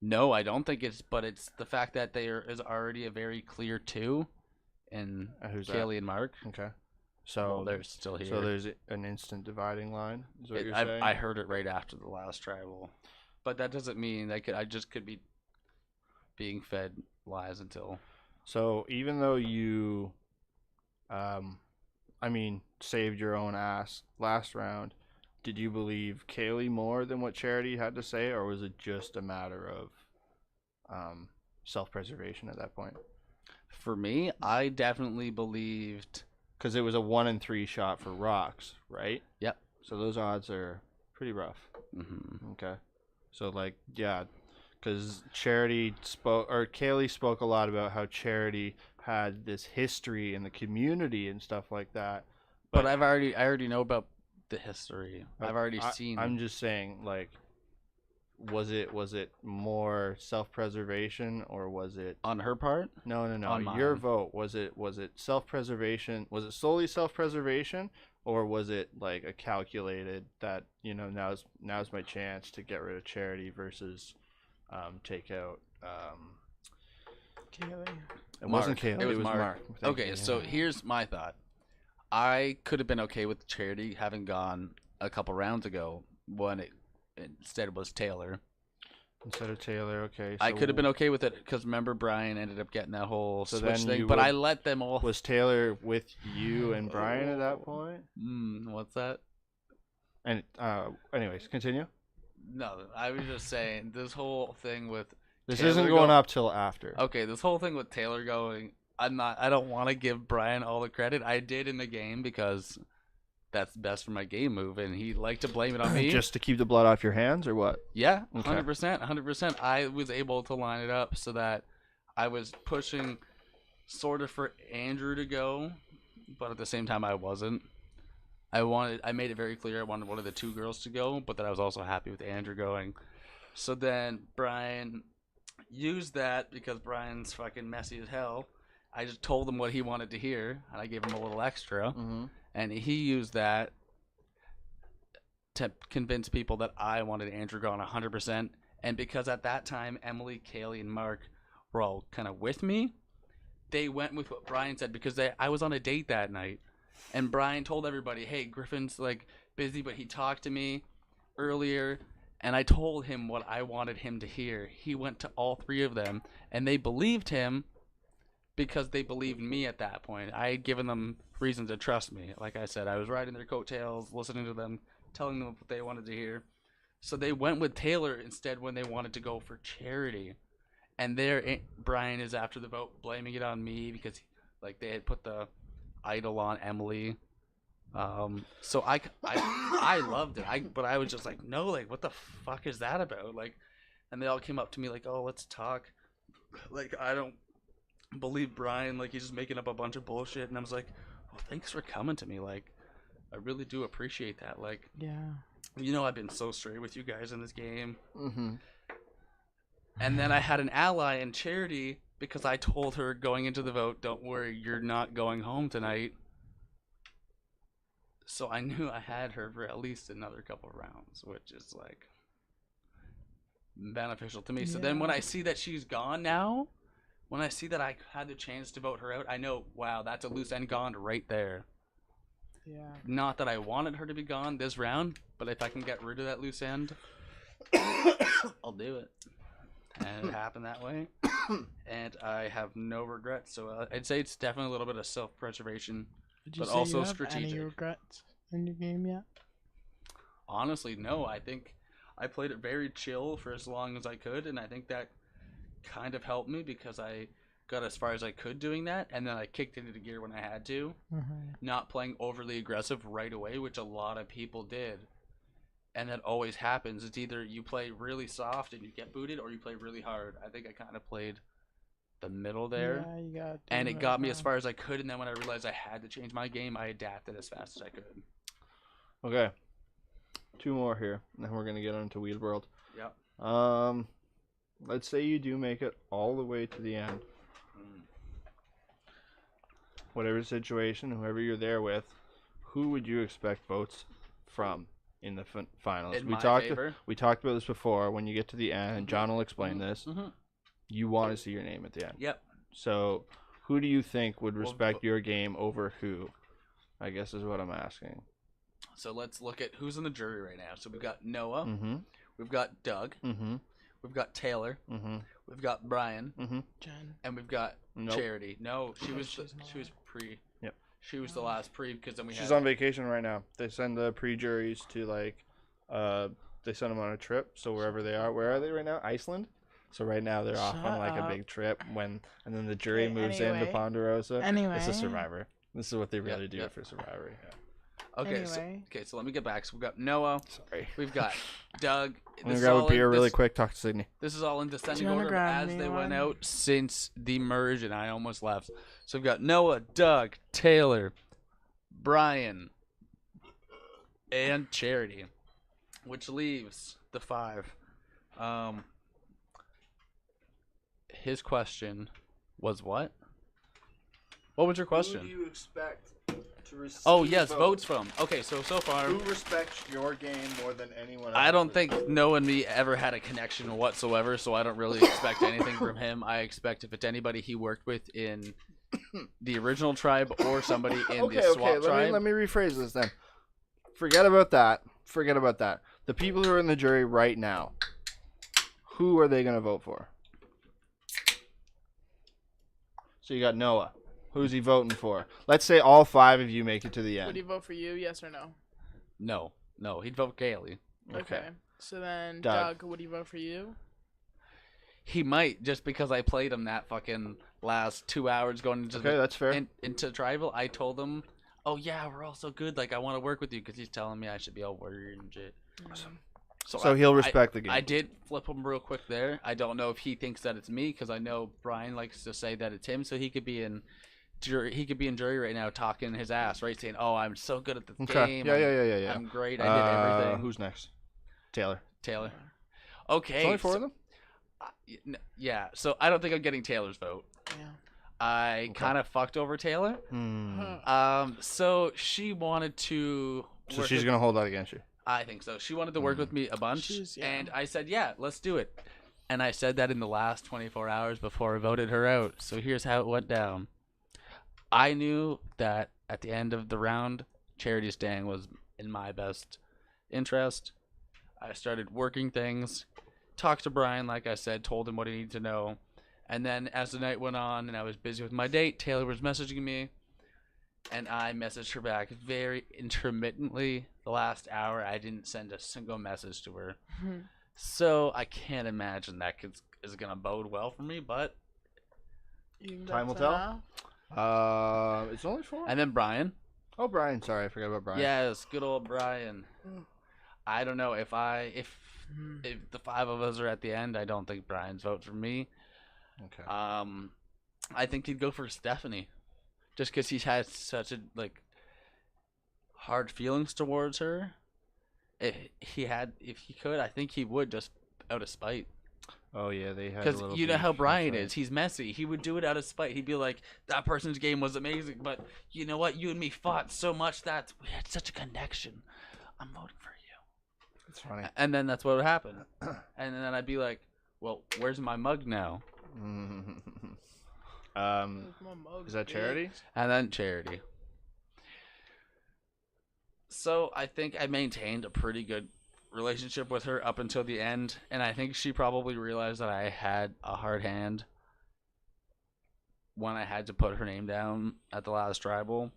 No, I don't think it's, but it's the fact that there is already a very clear 2 in Who's that? Kaylee and Mark. Okay. So Well, they're still here. So there's an instant dividing line. Is what you're I saying? heard it right after the last tribal, but that doesn't mean I just could be being fed lies until. So even though you, saved your own ass last round, did you believe Kaylee more than what Charity had to say, or was it just a matter of self-preservation at that point? For me, I definitely believed. Because it was a 1 in 3 shot for rocks, right? Yep. So those odds are pretty rough. Mm-hmm. Okay. So because Kaylee spoke a lot about how Charity had this history in the community and stuff like that. But I already know about the history. I've already seen. I'm just saying, like, was it more self-preservation, or was it on her part. no On your mine. vote, was it self-preservation, was it solely self-preservation, or was it like a calculated that now's my chance to get rid of Charity versus take out Kaylee. it wasn't Mark. Kaylee, It was Mark. Mark. Thank Okay, you. so here's my thought. I could have been okay with Charity having gone a couple rounds ago when it instead was Taylor. instead of Taylor, okay, I so could have been okay with it because remember Brian ended up getting that whole So switch then thing, you but would- I let them all. was Taylor with you and Brian at that point? What's that? And anyways, continue. No, I was just saying this whole thing with This Taylor isn't going go- up till after. Okay, this whole thing with Taylor going. I don't want to give Brian all the credit. I did in the game because that's best for my game move, and he liked to blame it on me. Just to keep the blood off your hands, or what? Yeah, Okay. 100%, 100%. I was able to line it up so that I was pushing sort of for Andrew to go, but at the same time I wasn't. I made it very clear I wanted one of the two girls to go, but that I was also happy with Andrew going. So then Brian used that because Brian's fucking messy as hell. I just told him what he wanted to hear, and I gave him a little extra, and he used that to convince people that I wanted Andrew gone 100%. And because at that time Emily, Kaylee, and Mark were all kind of with me, they went with what Brian said because I was on a date that night, and Brian told everybody, "Hey, Griffin's like busy, but he talked to me earlier." And I told him what I wanted him to hear. He went to all three of them, and they believed him because they believed me at that point. I had given them reason to trust me. Like I said, I was riding their coattails, listening to them, telling them what they wanted to hear. So they went with Taylor instead when they wanted to go for Charity. And there, Brian is after the vote blaming it on me because like they had put the idol on Emily. So I loved it. But I was just like, no, like what the fuck is that about? Like, and they all came up to me like, oh, let's talk. Like, I don't believe Brian. Like, he's just making up a bunch of bullshit. And I was like, well, thanks for coming to me. Like, I really do appreciate that. Like, Yeah. you know, I've been so straight with you guys in this game. And then I had an ally in Charity because I told her going into the vote, don't worry, you're not going home tonight. So I knew I had her for at least another couple of rounds, which is like beneficial to me. So then when I see that she's gone now, when I see that I had the chance to vote her out, I know, wow, that's a loose end gone right there. Yeah. Not that I wanted her to be gone this round, but if I can get rid of that loose end, I'll do it. And it happened that way. And I have no regrets. So I'd say it's definitely a little bit of self-preservation. Did you But say also you have strategic. any regrets in your game yet? Honestly, no. I think I played it very chill for as long as I could, and I think that kind of helped me because I got as far as I could doing that, and then I kicked into gear when I had to, not playing overly aggressive right away, which a lot of people did. And that always happens. It's either you play really soft and you get booted, or you play really hard. I think I kind of played the middle there. Yeah, you got. And it got me as far as I could, and then when I realized I had to change my game, I adapted as fast as I could. Okay. 2 more here, and then we're gonna get on to Weed World. Yep. Let's say you do make it all the way to the end. Whatever the situation, whoever you're there with, who would you expect votes from in the finals? In my favor? We talked about this before. When you get to the end, and John will explain this. You want to see your name at the end. Yep. So, who do you think would respect your game over who? I guess is what I'm asking. So let's look at who's in the jury right now. So we've got Noah. We've got Doug. We've got Taylor. We've got Brian. Jen. And we've got Charity. No, she was pre. Yep. She was the last pre because then we She's had. on vacation right now. They send the pre-juries to they send them on a trip. So wherever they are, where are they right now? Iceland. So right now they're off on like a big trip and then the jury moves into Ponderosa. Anyway. It's a Survivor. This is what they really do for Survivor. Yeah. Okay, so let me get back. So we've got Noah. Sorry. We've got Doug. I'm gonna grab a beer really quick. Talk to Sydney. This is all in descending Do you wanna order grab as me they went one? out since the merge, and I almost left. So we've got Noah, Doug, Taylor, Brian, and Charity, which leaves the 5. His question was what? What was your question? Who do you expect to receive? Oh yes, votes from. Okay, so far. Who respects your game more than anyone else? I don't think Noah and me ever had a connection whatsoever, so I don't really expect anything from him. I expect if it's anybody he worked with in the original tribe or somebody in the swap tribe. Let me rephrase this then. Forget about that. The people who are in the jury right now, who are they going to vote for? So you got Noah. Who's he voting for? Let's say all 5 of you make it to the end. Would he vote for you? Yes or no? No, he'd vote Kaylee. Okay. So then, Doug. Doug, would he vote for you? He might, just because I played him that fucking last 2 hours going into Okay, that's fair. into tribal. I told him oh yeah, we're all so good. Like I want to work with you because he's telling me I should be all worried and shit. Awesome. So he'll respect the game. I did flip him real quick there. I don't know if he thinks that it's me because I know Brian likes to say that it's him, so he could be in jury. He could be in jury right now talking his ass, right, saying, "Oh, I'm so good at the game. Yeah. I'm great. I did everything." Who's next? Taylor. Okay. It's only 4 of them. Yeah. So I don't think I'm getting Taylor's vote. Yeah. I kind of fucked over Taylor. So she wanted to. So she's gonna hold that against you. I think so. She wanted to work with me a bunch, and I said, "Yeah, let's do it." And I said that in the last 24 hours before I voted her out. So here's how it went down. I knew that at the end of the round, Charity staying was in my best interest. I started working things, talked to Brian, like I said, told him what he needed to know. And then as the night went on and I was busy with my date, Taylor was messaging me. And I messaged her back very intermittently. The last hour, I didn't send a single message to her. So I can't imagine that is going to bode well for me, but Time will tell. It's only 4. And then Brian. Oh, Brian. Sorry, I forgot about Brian. Yes, good old Brian. I don't know if the 5 of us are at the end. I don't think Brian's vote for me. Okay. I think he'd go for Stephanie, just because he's had such a hard feelings towards her. If he could, I think he would, just out of spite. Oh yeah, they had. Because you know how Brian is. He's messy. He would do it out of spite. He'd be like, "That person's game was amazing, but you know what? You and me fought so much that we had such a connection. I'm voting for you." It's funny. And then that's what would happen. And then I'd be like, "Well, where's my mug now?" Is that Charity? And then Charity. So I think I maintained a pretty good relationship with her up until the end, and I think she probably realized that I had a hard hand when I had to put her name down at the last tribal.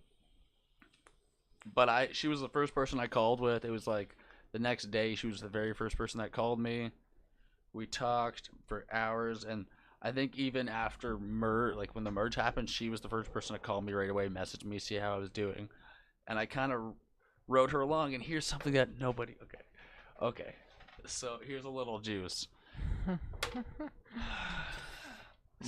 But she was the first person I called with. It was like the next day she was the very first person that called me. We talked for hours, and I think even after when the merge happened, she was the first person to call me right away, message me, see how I was doing. And I kind of wrote her along, and here's something that nobody... Okay. So here's a little juice.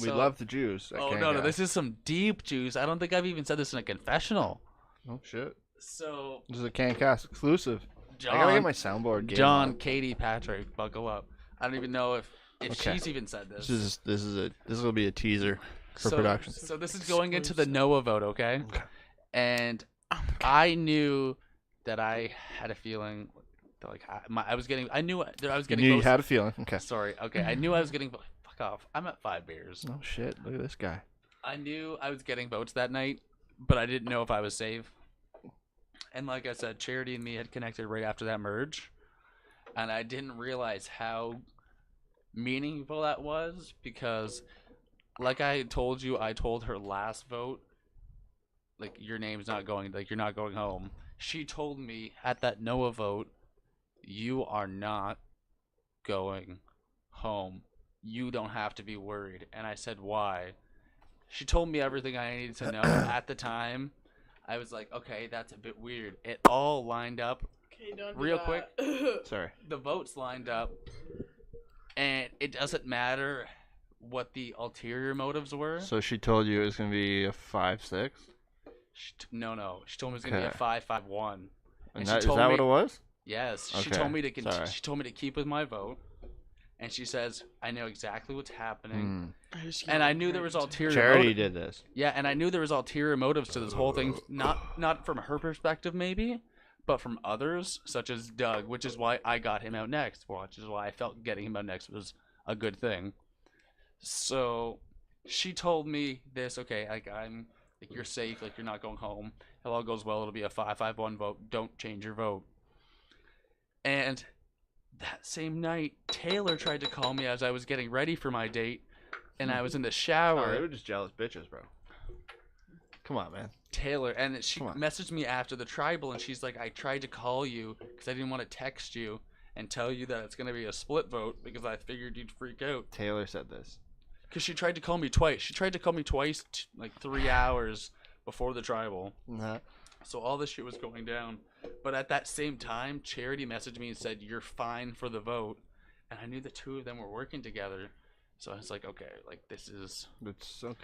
We love the juice. No, this is some deep juice. I don't think I've even said this in a confessional. Oh shit. So this is a CanCast exclusive. John, I gotta get my soundboard game John, on. Katie, Patrick, buckle up. I don't even know if she's even said this. This will be a teaser for production. So this is going into the Noah vote, okay? And I knew that I had a feeling that I was getting You votes. had a feeling. Okay. Sorry. Okay, I knew I was getting fuck off. I'm at 5 beers. Oh shit! Look at this guy. I knew I was getting votes that night, but I didn't know if I was safe. And like I said, Charity and me had connected right after that merge, and I didn't realize how meaningful that was because, like I told you, I told her last vote, like your name's not going, like you're not going home. She told me at that Noah vote, you are not going home. You don't have to be worried. And I said, why? She told me everything I needed to know. At the time, I was like, okay, that's a bit weird. It all lined up real quick. Sorry. The votes lined up. And it doesn't matter what the ulterior motives were. So she told you it was going to be a 5-6? No. She told me it was going to be a 5-5-1. And is that what it was? Yes. Okay. She told me to She told me to keep with my vote. And she says, I know exactly what's happening. And I knew there was ulterior Charity did this. Yeah, and I knew there was ulterior motives to this whole thing. Not from her perspective, maybe, but from others, such as Doug, which is why I got him out next. Which is why I felt getting him out next was a good thing. So she told me this, okay, you're safe, you're not going home. If all goes well, it'll be a 5-5-1 vote. Don't change your vote. And that same night, Taylor tried to call me as I was getting ready for my date, and I was in the shower. Oh, they were just jealous bitches, bro. Come on, man. Taylor, and she messaged me after the tribal, and she's like, I tried to call you because I didn't want to text you and tell you that it's going to be a split vote because I figured you'd freak out. Taylor said this. Because she tried to call me twice. She tried to call me twice, like 3 hours before the tribal. So all this shit was going down. But at that same time, Charity messaged me and said, "You're fine for the vote." And I knew the two of them were working together. So I was like, okay, like this is... It's okay.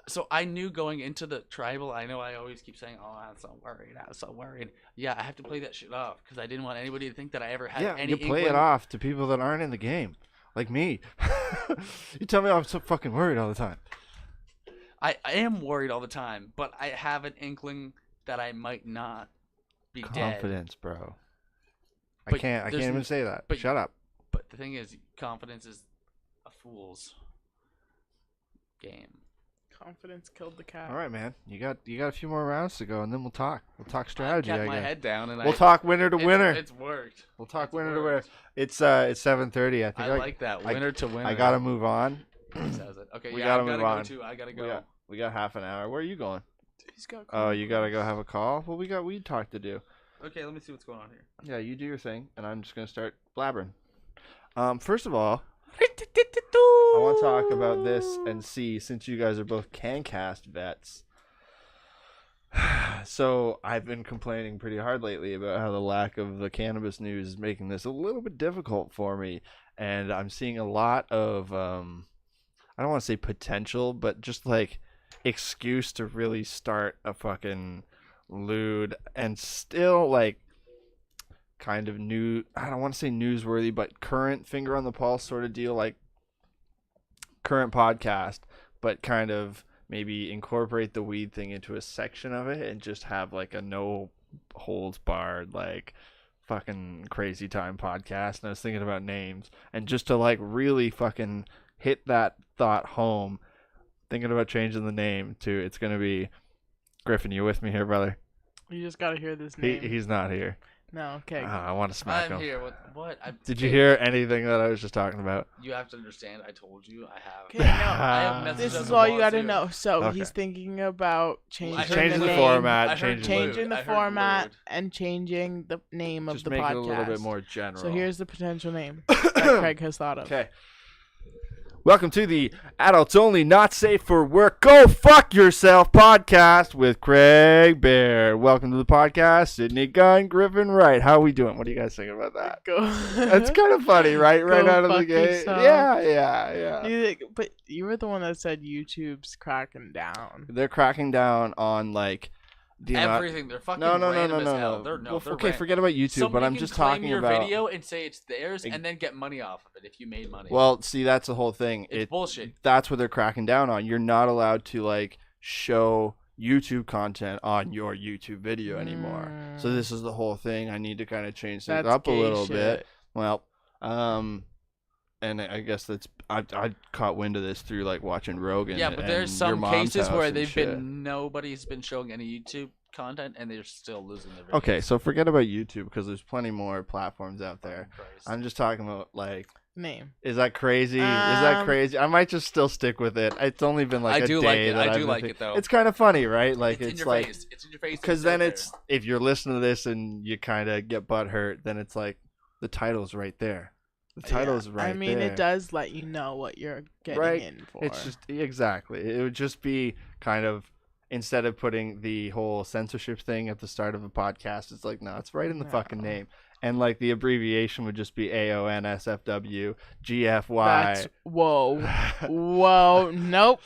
So I knew going into the tribal, I know I always keep saying, "Oh, I'm so worried. Yeah, I have to play that shit off because I didn't want anybody to think that I ever had any you play it inkling. off to people that aren't in the game, like me. You tell me I'm so fucking worried all the time. I am worried all the time, but I have an inkling that I might not be dead. Confidence, bro. I But can't there's even n- say that. but- Shut up. But the thing is, confidence is a fool's game. Confidence killed the cat. All right, man. You got a few more rounds to go, and then we'll talk. We'll talk strategy. I kept I my guess. head down and We'll talk winner to winner. It's worked. We'll talk It's winner to winner. worked. It's 7:30. I think I like that. Winner to winner. I gotta move on. Says it. Okay, We yeah, gotta I gotta move go on. too. I gotta go. We got half an hour. Where are you going? He's got Oh, you gotta go have a call. Well, we got weed talk to do. Okay, let me see what's going on here. Yeah, you do your thing, and I'm just gonna start blabbering. First of all, I want to talk about this and see, since you guys are both CanCast vets. So I've been complaining pretty hard lately about how the lack of the cannabis news is making this a little bit difficult for me, and I'm seeing a lot of I don't want to say potential, but just like excuse to really start a fucking lewd and still like kind of new, I don't want to say newsworthy, but current finger on the pulse sort of deal, like current podcast, but kind of maybe incorporate the weed thing into a section of it and just have like a no holds barred, like fucking crazy time podcast. And I was thinking about names, and just to like really fucking hit that thought home, thinking about changing the name to, it's going to be Griffin. You with me here, brother? You just gotta hear this name. He's not here. No, okay. I want to smack I'm him. here. What? Did you hear anything that I was just talking about? You have to understand. I told you. I have. Okay, no. I have messages This on is the all you wall, gotta too. know. So Okay. he's thinking about changing, Changing the the name, format. I heard changing I the heard format, lewd. and changing the name Just of the make podcast. it a little bit more general. So here's the potential name that Craig has thought of. Okay. Welcome to the Adults Only Not Safe for Work Go Fuck Yourself podcast with Craig Bear. Welcome to the podcast, Sydney Gunn, Griffin Wright. How are we doing? What do you guys think about that? Go. That's kind of funny, right? Right Go out of the fuck gate. yourself. Yeah. You think, but you were the one that said YouTube's cracking down. They're cracking down on like the amount- Everything. They're fucking No. random as hell. They're Well, they're okay, random. forget about YouTube, Somebody but I'm can just claim talking your about. video and say it's theirs, and then get money off of it if you made money. Well, see, that's the whole thing. it's bullshit. That's what they're cracking down on. You're not allowed to like show YouTube content on your YouTube video anymore. So this is the whole thing. I need to kind of change things That's up a gay little shit. bit. Well, and I guess that's I caught wind of this through like watching Rogan. Yeah, but and there's Your some Mom's cases House where and they've shit. been nobody's been showing any YouTube content, and they're still losing their videos. Okay, so forget about YouTube because there's plenty more platforms out there. Christ. I'm just talking about like. Name. Is that crazy? Is that Um, crazy? I might just still stick with it. It's only been like I a do day like it. that I I've do been like think- it, though. It's kind of funny, right? Like it's in your like face. It's in your face. because then it's if you're listening to this and you kind of get butthurt, then it's like the title's right there. The title's right I mean, there. it does let you know what you're getting Right. in for. It's just exactly. It would just be kind of instead of putting the whole censorship thing at the start of a podcast, it's like no, it's right in the fucking No. name. And like the abbreviation would just be AONSFW GFY. That's whoa, nope.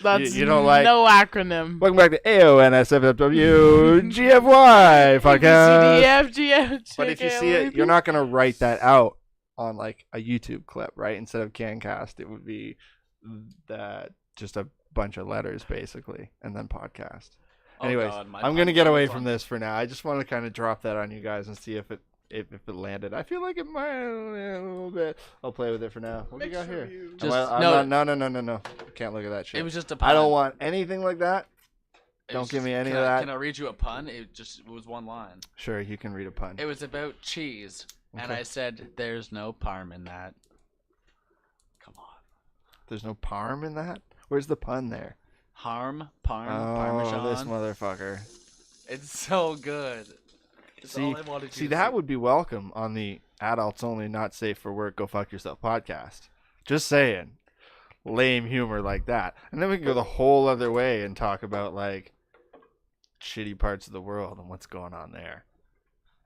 That's you don't like. no acronym. Welcome back to AONSFW GFY podcast. ABCDEFGH. But if you see it, you're not gonna write that out on like a YouTube clip, right? Instead of CanCast, it would be that just a bunch of letters basically, and then podcast. Oh, Anyways, God, my I'm gonna get away podcast from this for now. I just want to kind of drop that on you guys and see if it landed. I feel like it might a little bit. I'll play with it for now. What do you got here? Just- I'm not- no. Can't look at that shit. It was just a pun. I don't want anything like that. It Don't was give just- me any can of I- that. Can I read you a pun? It was one line. Sure, you can read a pun. It was about cheese, and Okay. I said, "There's no parm in that." Come on. There's no parm in that. Where's the pun there? Parmesan. Oh, this motherfucker. It's so good. It's See, all I wanted you see, to that would be welcome on the Adults Only Not Safe for Work Go Fuck Yourself podcast. Just saying. Lame humor like that. And then we can go the whole other way and talk about like shitty parts of the world and what's going on there.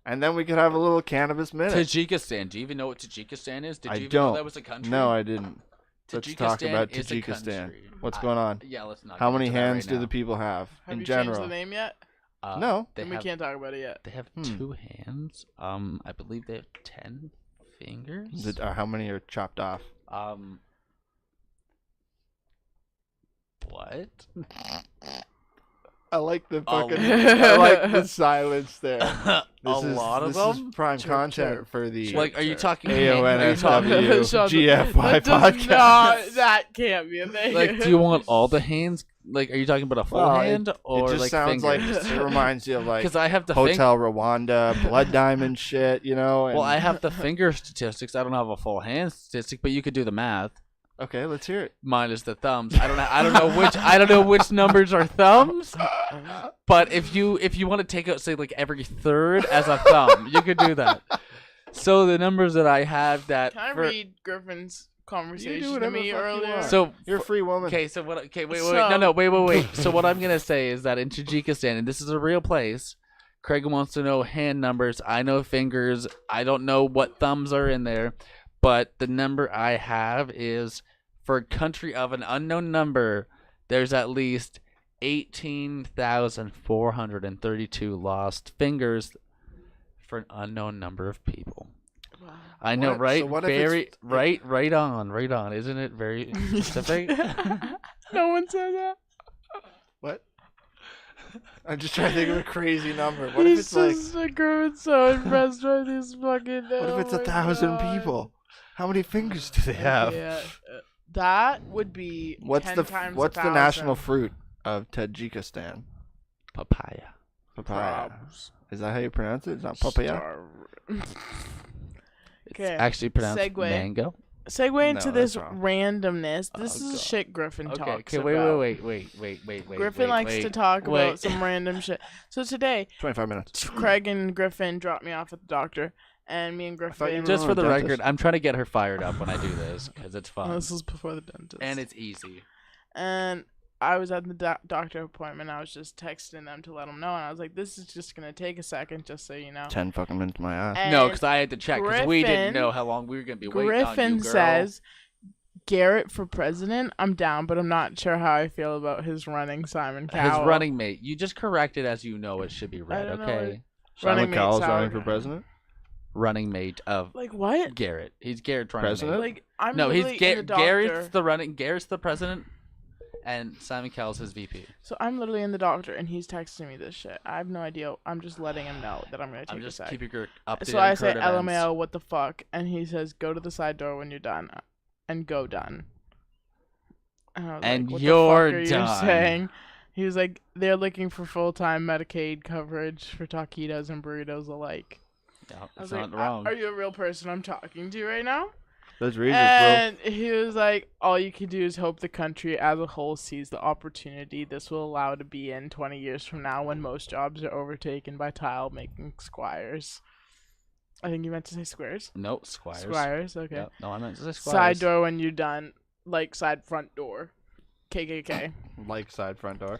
And then we could have a little cannabis minute. Tajikistan. Do you even know what Tajikistan is? Did I you even know don't. that was a country? No, I didn't. Let's talk Tajikistan about is a Tajikistan. country. What's going on? Yeah, let's not. How get many into that hands right do the now. people have Have in you general? changed the name yet? No. They Then we have, can't talk about it yet. They have 2 hands. I believe they have 10 fingers. How many are chopped off? What? I like the fucking. lot. I like the silence there. A lot of this is them. prime Chirp, content chirp. for the Like, are you talking? AONSW Shut the- GFY that does podcast. not- that can't be a thing. Like, do you want all the hands? Like, are you talking about a full Well, hand or it just like sounds like fingers? it reminds you of like Because I have the Hotel Rwanda, Blood Diamond shit, you know. And... Well, I have the finger statistics. I don't have a full hand statistic, but you could do the math. Okay, let's hear it. Minus the thumbs. I don't know which numbers are thumbs. But if you want to take out, say, like every third as a thumb, you could do that. So the numbers that I have that. Can I read Griffin's conversation to whatever me the fuck you earlier? want. So You're a free woman. Okay, so what? Okay, wait, So- wait. So what I'm gonna say is that in Tajikistan, and this is a real place, Craig wants to know hand numbers. I know fingers. I don't know what thumbs are in there, but the number I have is for a country of an unknown number. There's at least 18,432 lost fingers for an unknown number of people. Wow. I know, What? right? So what if very it's- right on. Isn't it very specific? No one said that. What? I'm just trying to think of a crazy number. What if He's it's like? just Griffin's so impressed by this fucking. What if it's 1,000 people? How many fingers do they have? Yeah, that would be. What's 10 the times What's the 1,000. national fruit of Tajikistan? Papaya. Papaya. Probs. Is that how you pronounce it? It's not papaya. It's Okay, actually pronounced segue. mango. Segue into No, this that's wrong. randomness. This Oh, is God. shit Griffin Okay, talks okay, about. wait. Griffin likes to talk about some random shit. So today, 25 minutes. Craig and Griffin dropped me off at the doctor, and me and thought you Griffin. were- Just for the Dentist. record, I'm trying to get her fired up when I do this because it's fun this was before the dentist. and it's easy. And I was at the doctor appointment. I was just texting them to let them know, and I was like, "This is just gonna take a second, just so you know." 10 fucking minutes, my ass. And No, because I had to check because we didn't Griffin- know how long we were gonna be waiting on you, Griffin girl. says, "Garrett for president. I'm down, but I'm not sure how I feel about his running Simon Cowell." His running mate. You just correct it as you know it should be read. don't know Okay. Simon running mate Cowell's sound- running for president? Running mate of Like what? Garrett. He's Garrett's running President? mate. Like I'm No, he's literally in the doctor. Garrett's the president, and Simon Cowell's his VP. So I'm literally in the doctor, and he's texting me this shit. I have no idea. I'm just letting him know that I'm gonna take I'm a just sec. keeping her updated. So I on say, current events. "LMAO, what the fuck?" And he says, "Go to the side door when you're done," and go done. And, I was And like, what you're the fuck are done. You saying? He was like, "They're looking for full-time Medicaid coverage for taquitos and burritos alike." No, I it's was not like, wrong. "Are you a real person I'm talking to right now?" That's racist, And he was like, "All you can do is hope the country as a whole sees the opportunity this will allow to be in 20 years from now when most jobs are overtaken by tile-making squires." I think you meant to say squares. No, Squires. Squires, okay. Yep. No, I meant to say Side Squires. door when you're done, like side front door. KKK. bro. Like side front door.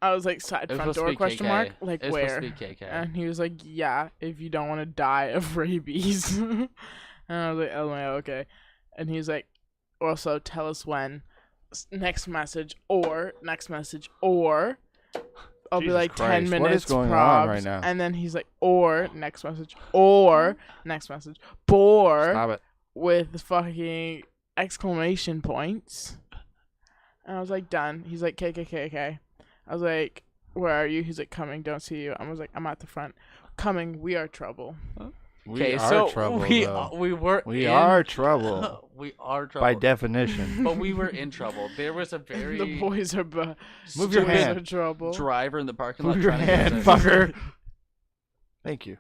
I was like, side It was front supposed to door, be question KK. mark? Like It was where? supposed to be KK. And he was like, "Yeah, if you don't want to die of rabies." And I was like, "LMAO, okay." And he's like, "Also, tell us when." Next message, or next message, or I'll be Jesus like 10 Christ, minutes. what is going on probs. right now? And then he's like, or next message, or next message, bore Stop it. with fucking exclamation points. And I was like, done. He's like, KKKK. I was like, where are you? He's like, coming, don't see you. I was like, I'm at the front. Coming, we are trouble. We Okay, are so trouble, we though. we were We in- are trouble. we are trouble By definition. but we were in trouble. There was a very The boys are Move your boys hand. are trouble. driver in the parking lot Move your trying to get hand, us- fucker. Thank you.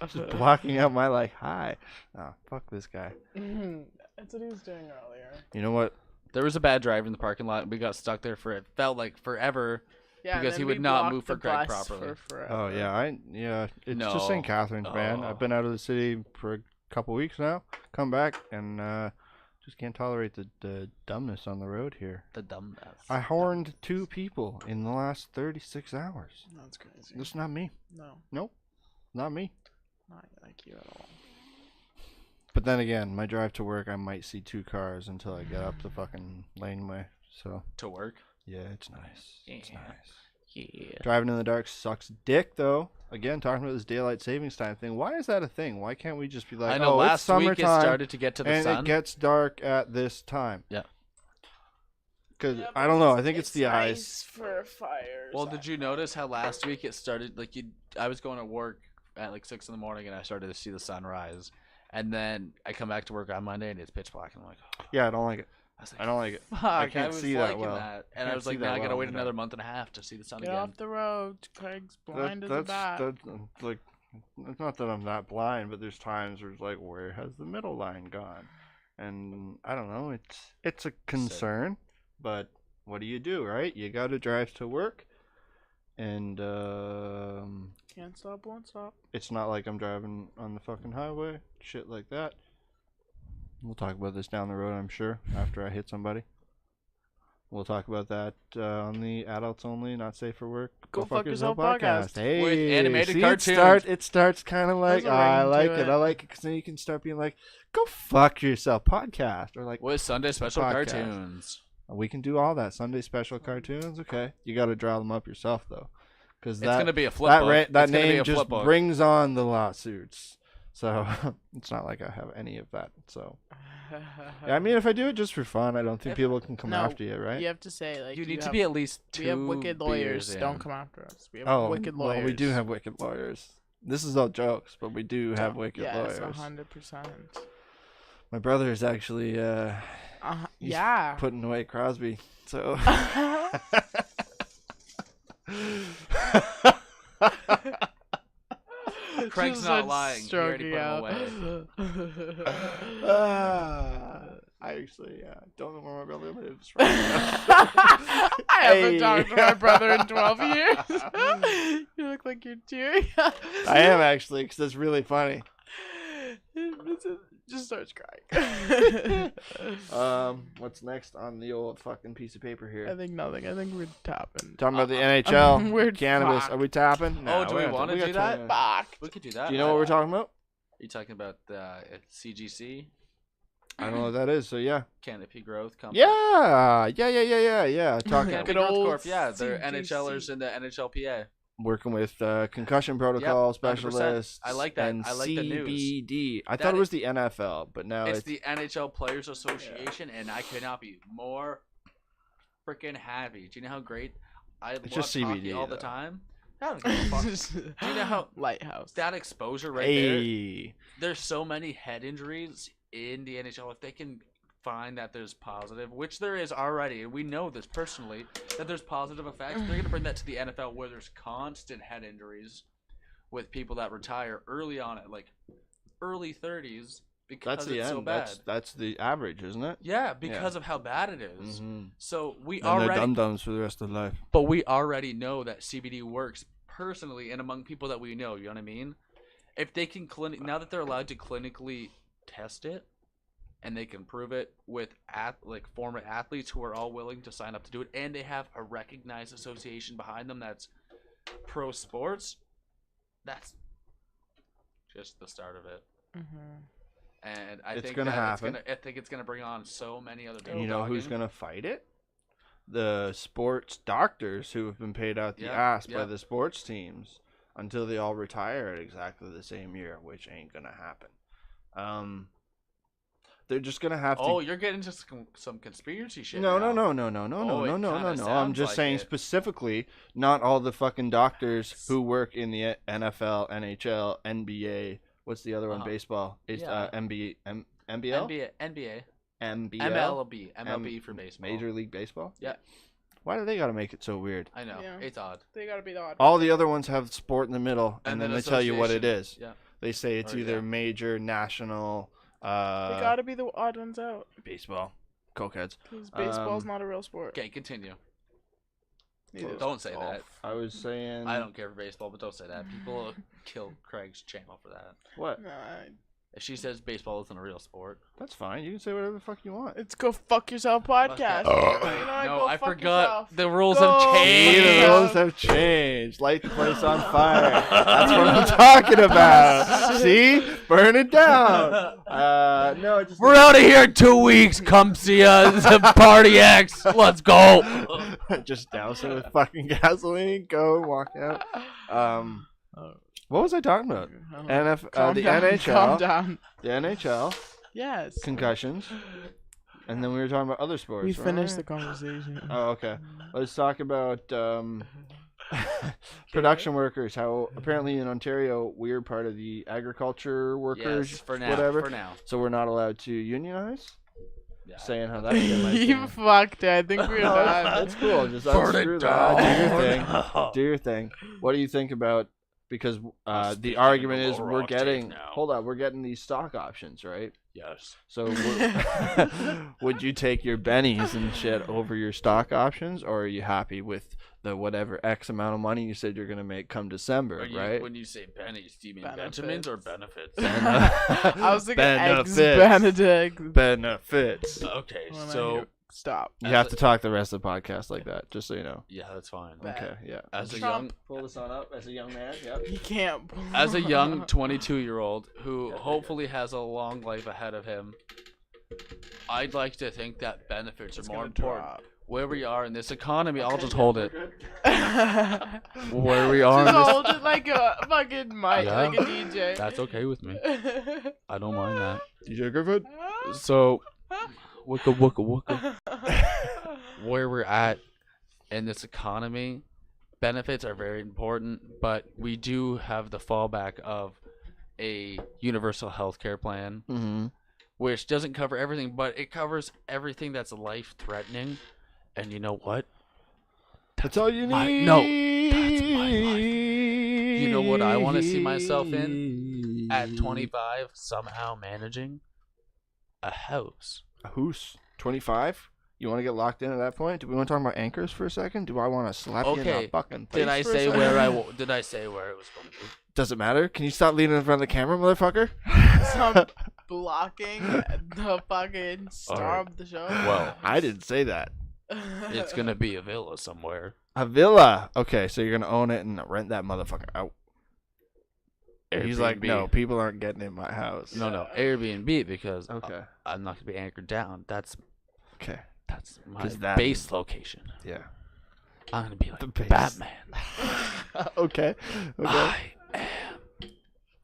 Just blocking out my like, hi. Oh, fuck this guy. That's what he was doing earlier. You know what? There was a bad driver in the parking lot, and we got stuck there for it felt like forever. Yeah, Because and he then would we not blocked move for the Craig bus properly. for forever. Oh yeah, it's No. just St. Catharines, man. No. I've been out of the city for a couple weeks now. Come back and Just can't tolerate the dumbness on the road here. The dumbness. I horned 2 people in the last 36 hours. That's crazy. That's not me. No, Nope. Not me. not like you at all. But then again, my drive to work, I might see 2 cars until I get up the fucking laneway. So, To work? yeah, it's nice. It's Yeah. nice. Yeah. Driving in the dark sucks dick, though. Again, talking about this daylight savings time thing. Why is that a thing? Why can't we just be like, I know oh, it's last week it summertime started to get to the and sun. it gets dark at this time? Yeah. Because, I don't know, I think it's the eyes. nice for fires. Well, did you notice how last week it started, like, I was going to work at like 6 in the morning and I started to see the sunrise. And then I come back to work on Monday and it's pitch black. And I'm like, oh. Yeah, I don't like it. I was like, I don't like it. fuck, I can't was see that liking well. that. And I Can't was see like, that now I gotta well wait in the another dark. month and a half to see the sun Get again. off the road. Craig's blind as a bat. That's like, it's not that I'm that blind, but there's times where it's like, where has the middle line gone? And I don't know, it's a concern, but what do you do, right? You got to drive to work, and Can't stop, won't stop. it's not like I'm driving on the fucking highway, shit like that. We'll talk about this down the road, I'm sure, after I hit somebody. We'll talk about that on the Adults Only, Not Safe for Work. Go Fuck Yourself podcast. Hey, With animated see, cartoons. It starts kind of like, There's a I ring like to it. it. I like it because then you can start being like, go fuck yourself podcast. Or like, With Sunday special Podcast. cartoons. we can do all that. Sunday special cartoons. Okay. You got to draw them up yourself, though. Because It's gonna be a flip that, book. that It's gonna be name a just flip book. brings on the lawsuits. So it's not like I have any of that. So yeah, I mean, if I do it just for fun, I don't think people can come No, after you, right? You have to say like You need to have- be at least 2 We have wicked lawyers. beers Don't in. come after us. We have Oh, wicked well, lawyers. we do have wicked lawyers. This is all jokes, but we do have wicked yes, lawyers. 100%. My brother is actually he's Yeah. putting away Crosby. So Craig's Just not starts lying. He already stroking put him away. I actually don't know where my brother lives right now. I haven't Hey. talked to my brother in 12 years. You look like you're tearing up. I am actually, because that's really funny. Just starts crying. What's next on the old fucking piece of paper I here? think nothing. I think we're tapping. Talking about the NHL, we're cannabis. fucked. Are we tapping? Oh, do we got wanna we got do 20 that? minutes. Fuck. We could do that. Do you know what we're talking about? You talking about CGC? I don't know what that is, so yeah. Canopy Growth Company. Yeah. Talking, Canopy Good Growth old Corp. Yeah, they're CGC. NHLers in the NHLPA. working with concussion protocol 100%. specialists. I like that. And I like the news. CBD. I That thought it is- was the NFL, but now It's it's the NHL Players Association, and I could not be more freaking happy. Do you know how great I watch just hockey CBD, all the though. time? I don't give a fuck. Do you know how Lighthouse. that exposure right there? hey. There's so many head injuries in the NHL. If they can find that there's positive, which there is already, and we know this personally, that there's positive effects, they're going to bring that to the NFL where there's constant head injuries with people that retire early on at like early 30s because That's the it's end. so bad. That's the average, isn't it? Yeah, because of how bad it is. Mm-hmm. So we And they're already, dum-dums for the rest of life. but we already know that CBD works personally and among people that we know. You know what I mean? If they can now that they're allowed to clinically test it, and they can prove it with former athletes who are all willing to sign up to do it, and they have a recognized association behind them that's pro sports. That's just the start of it. And I It's think gonna that happen. I think it's gonna bring on so many other people. And you know who's talking. going to fight it? The sports doctors who have been paid out the ass by the sports teams until they all retire at exactly the same year, which ain't going to happen. They're just going to have to... Oh, you're getting into some conspiracy shit. No. now. No. it I'm kinda just sounds saying like it. specifically, not all the fucking doctors who work in the NFL, NHL, NBA. What's the other one? Uh-huh. Baseball. It's Yeah. MBL? NBA, MBL? MLB for baseball. Major League Baseball? Yeah. Why do they got to make it so weird? I know. Yeah. It's odd. They gotta be the odd. All the other ones have sport in the middle, and then they tell you what it is. Yeah. They say it's Or, either yeah. major, national, They gotta be the odd ones out. baseball, cokeheads. Because baseball's Um, not a real sport. Okay, continue. Neither is Don't say that. I was saying... I don't care for baseball, but don't say that. People kill Craig's channel for that. What? No, If she says baseball isn't a real sport. That's fine. You can say whatever the fuck you want. It's Go Fuck Yourself podcast. Okay. You know what? No, Go I fuck forgot. yourself. The rules Go have fuck changed. The yourself. rules have changed. Light the place on fire. That's what I'm talking about. See? Burn it down. No, it just We're out of here in 2 weeks. Come see us at Party X. Let's go. just douse it with fucking gasoline. Go walk out. What was I talking about? Calm The down, NHL. Calm down. The NHL. Yes. Concussions. And then we were talking about other sports. We right? finished the conversation. Oh, okay. Let's talk about production workers. How apparently in Ontario we're part of the agriculture workers, Yes, for now. whatever. For now. So we're not allowed to unionize. Yeah. Saying how that shit might You be. fucked it. I think we're No, done. that's cool. Just Burn it unscrew that. Do your down. thing. Do your thing. What do you think about? Because the speaking argument in a is lower we're octave getting. now. Hold on, we're getting these stock options, right? Yes. So would you take your bennies and shit over your stock options, or are you happy with the whatever X amount of money you said you're gonna make come December, right? When you say pennies, do you mean Benefits. Benjamins or benefits? I was thinking Eggs Benefits. Benedict. Benefits. Okay, When I so hear- Stop. You have to talk the rest of the podcast like that, just so you know. yeah, that's fine. Bad. Okay, yeah. As a Trump. young, Pull this on up as a young man. Yep. He can't. as a young 22-year-old who hopefully has a long life ahead of him, I'd like to think that benefits It's are more gonna important. drop. Where we are in this economy, I'll just hold it. Just Where we are in this, hold it like a fucking mic, Yeah. like a DJ. that's okay with me. I don't mind that. DJ Griffin. So, wooka wooka wooka. Where we're at in this economy, benefits are very important, but we do have the fallback of a universal health care plan, Mm-hmm. which doesn't cover everything, but it covers everything that's life-threatening. And you know what? That's all you my- need. no, that's my life. You know what I wanna see myself in? At 25, somehow managing a house. A hoose. 25? You want to get locked in at that point? Do we want to talk about anchors for a second? Do I want to slap you in Okay. the fucking face Did I for a say second? did I say where it was going to be? Does it matter? Can you stop leaning in front of the camera, motherfucker? Stop blocking the fucking star Alright. of the show. Well, I didn't say that. it's gonna be a villa somewhere. A villa. Okay, so you're gonna own it and rent that motherfucker out. He's like, Airbnb. no, people aren't getting in my house. No, Airbnb because Okay. I'm not gonna be anchored down. That's Okay. my 'Cause that- base location. Yeah. I'm gonna be The like base. Batman. Okay. Okay. I am.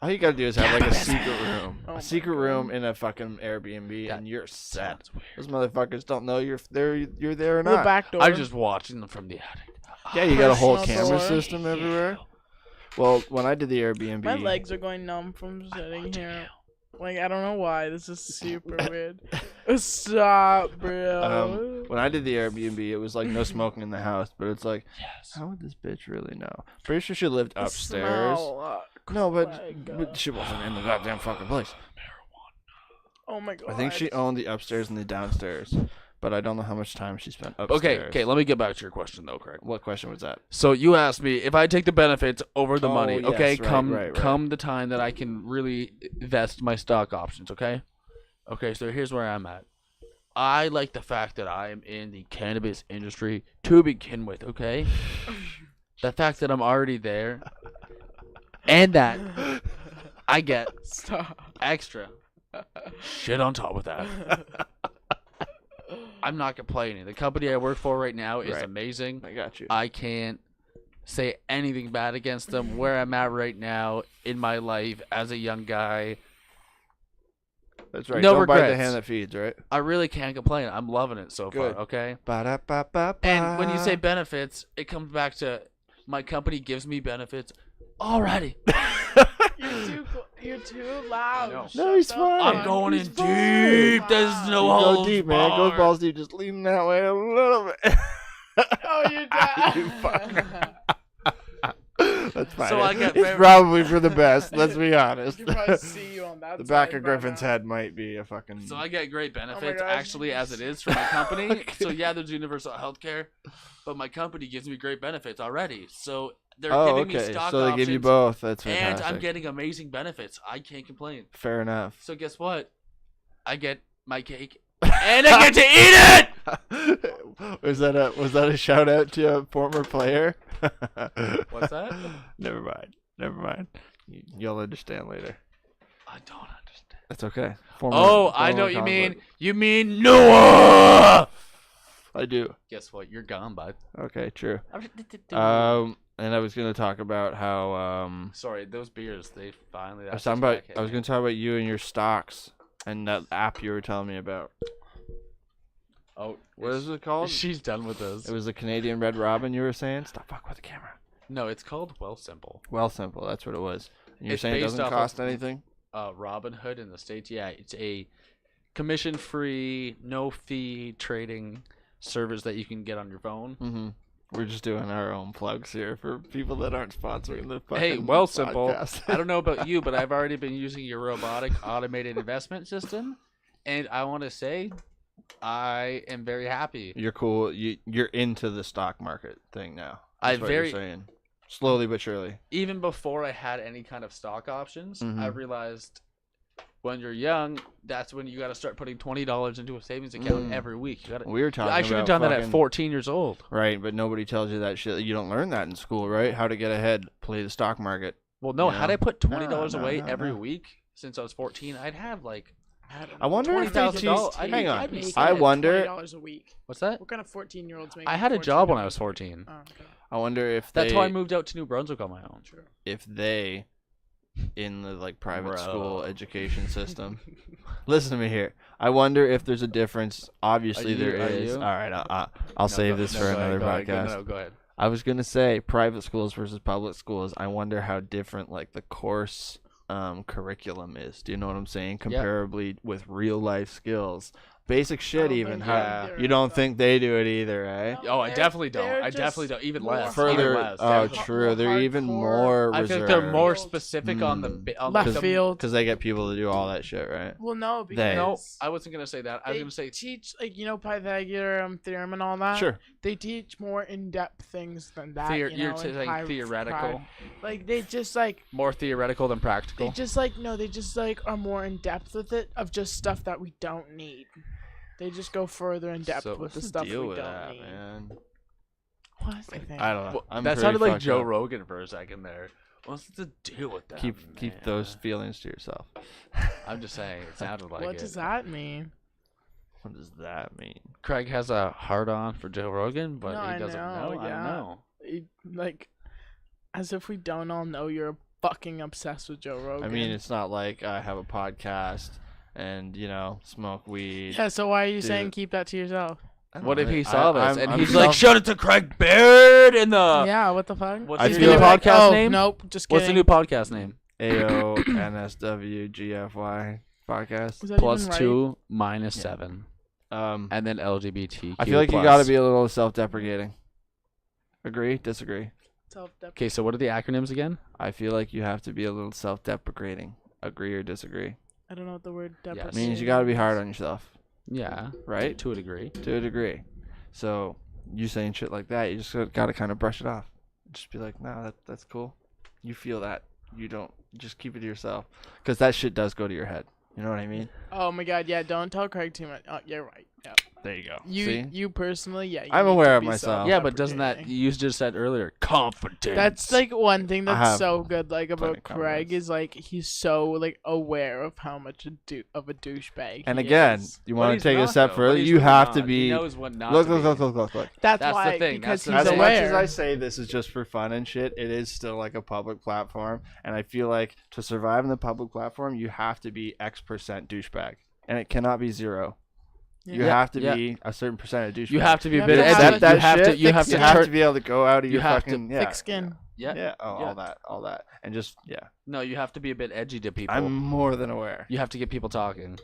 All you gotta do is have like a Batman. secret room. Oh my A secret God. room in a fucking Airbnb, That and you're set. Sounds weird. Those motherfuckers don't know you're there or Well, not. back door. I'm just watching them from the attic. Yeah, you got a whole Personal camera door. system everywhere. Well, when I did the Airbnb, My legs are going numb from sitting here. Like, I don't know why. This is super weird. Stop, bro. when I did the Airbnb, it was like no smoking in the house, but it's like, Yes. how would this bitch really know? Pretty sure she lived The upstairs. smell, No, my but God. she wasn't in the goddamn fucking place. Oh my god. I think she owned the upstairs and the downstairs, but I don't know how much time she spent upstairs. Okay. Let me get back to your question though, Craig. What question was that? So you asked me if I take the benefits over the Oh, money. yes, Okay, right. come the time that I can really vest my stock options. Okay. Okay. So here's where I'm at. I like the fact that I am in the cannabis industry to begin with. Okay. The fact that I'm already there, and that I get Stop. extra shit on top of that. I'm not complaining. The company I work for right now is Right. amazing. I got you. I can't say anything bad against them. Where I'm at right now in my life as a young guy, That's right. no Don't bite the regrets. hand that feeds, right? I really can't complain. I'm loving it so Good. far, okay? Ba-da-ba-ba-ba. And when you say benefits, it comes back to my company gives me benefits already. You're too loud. No. No, he's Shut fine. the I'm fuck going He's in fine. deep. There's no You go holds deep, man. Go barred. balls deep. Just lean that way a little bit. Oh, you're done. You fucker. That's fine. So I got it's very- probably for the best. Let's be honest. You can probably see you on that The back side of right Griffin's now. head might be a fucking. So I get great benefits gosh. actually as it is for my company. So yeah, there's universal health care, but my company gives me great benefits already. So they're Oh, giving me okay. stock So they options, give you both. That's and fantastic. I'm getting amazing benefits. I can't complain. Fair enough. So guess what? I get my cake, and I get to eat it. was that a shout out to a former player? What's that? Never mind. You'll understand later. I don't understand. That's okay. I know what you mean. You mean Noah? I do. Guess what? You're gone, bud. Okay, true. And I was gonna talk about how Sorry, those beers. They finally. I was gonna talk about you and your stocks and that app you were telling me about. Oh, What is it called? She's done with us. It was the Canadian Red Robin you were saying. Stop fucking with the camera. No, it's called Well Simple. Well, simple. That's what it was. And you're It's saying it based doesn't off cost of- anything? Robin Hood in the States. Yeah, it's a commission-free, no-fee trading service that you can get on your phone. Mm-hmm. We're just doing our own plugs here for people that aren't sponsoring the fucking Hey, Well Simple. podcast. I don't know about you, but I've already been using your robotic automated investment system, and I want to say I am very happy. You're cool. You're into the stock market thing now. I That's what you're saying. Slowly but surely. Even before I had any kind of stock options, Mhm. I realized when you're young, that's when you got to start putting $20 into a savings account every week. You got to. We were talking I should have about done that at fucking- 14 years old. Right, but nobody tells you that shit. You don't learn that in school, right? How to get ahead, play the stock market. Well, no, You had know? I put $20 No, away no, every no. week since I was 14, I'd have like. I wonder if they teach. $20,000. Hang on. I'd be I wonder. $20 a week. What's that? What kind of 14-year-olds make? I had a job when I was 14. Oh, okay. I wonder if That's they, why I moved out to New Brunswick on my own. True. if they, in the like private Bro. school education system. Listen to me here. I wonder if there's a difference. Obviously, Are you- there are is. you? All right, I'll save this for another podcast. No, go ahead. I was gonna say private schools versus public schools. I wonder how different like the course curriculum is. Do you know what I'm saying? Comparably with real life skills, basic shit. Oh, Even they're how right. you don't think they do it either, eh? Oh, I They're- definitely don't. they're I definitely just don't. Even more less. Further, Even less. oh, They're true. They're even hardcore. more I reserved. think they're more specific on the on Left the field. because they get people to do all that shit, right? Well, no, They- because No, I wasn't gonna say that. I was they gonna say teach Pythagorean theorem and all that. Sure. They teach more in-depth things than that. You're in saying high- theoretical, Like they just like more theoretical than practical. they just are more in depth with it of just stuff that we don't need. They just go further in depth So with what's the the stuff deal we with don't that, need. man? What? I think. I don't know. Well, I'm that pretty sounded like fucked Joe up. Rogan for a second there. What's the deal with that? Keep those feelings to yourself. I'm just saying, it sounded like What it. does that mean? What does that mean? Craig has a hard on for Joe Rogan, but No, he I doesn't know, know. I yeah. don't know. Like, as if we don't all know you're fucking obsessed with Joe Rogan. I mean, it's not like I have a podcast and smoke weed. yeah. So why are you Dude. saying keep that to yourself? I don't What if know. he saw this and I'm he's self- like, "Shout it to Craig Baird in the." Yeah. What the fuck? What's I his feel new like- podcast oh, name? Nope. Just kidding. What's the new podcast name? AONSWGFY podcast. Was that Plus even right? 2 minus Yeah. 7, Um, and then LGBTQ. I feel like you got to be a little self-deprecating. Agree? Disagree? Self-dep- Okay, so what are the acronyms again? I feel like you have to be a little self-deprecating. Agree or disagree? I don't know what the word Yes. deprecating Means you got to be hard on yourself, Yeah, right? to a degree. To a degree. So you saying shit like that, you just got to kind of brush it off. Just be like, no, that's cool. You feel that. You don't. Just keep it to yourself. Because that shit does go to your head. You know what I mean? Oh my god, yeah, don't tell Craig too much. Oh, you're right. Yeah. There you go. You See? you personally, yeah. You I'm need aware to of be myself. Yeah, but doesn't that self-deprecating. you just said earlier confidence? That's like one thing I that's have so good like plenty about of Craig confidence. is like he's so like aware of how much of a douchebag. And he again, is. you But want he's to take a not, step though. further, But he's you really have to not. be. He knows what not Look, to look, be. look. That's That's the why thing, because that's the he's As thing. much aware. as I say this is just for fun and shit, it is still like a public platform, and I feel like to survive in the public platform, you have to be X% douchebag, and it cannot be 0. You Yeah, have to yeah. be a certain percent of douchebag. You have to be You a have bit to have edgy. that You have shit. to. You have You to. have turn- to be able to go out of you your have to- fucking yeah, thick skin. Yeah. yeah, Yeah. all that, and just No, you have to be a bit edgy to people. I'm more than aware. You have to get people talking.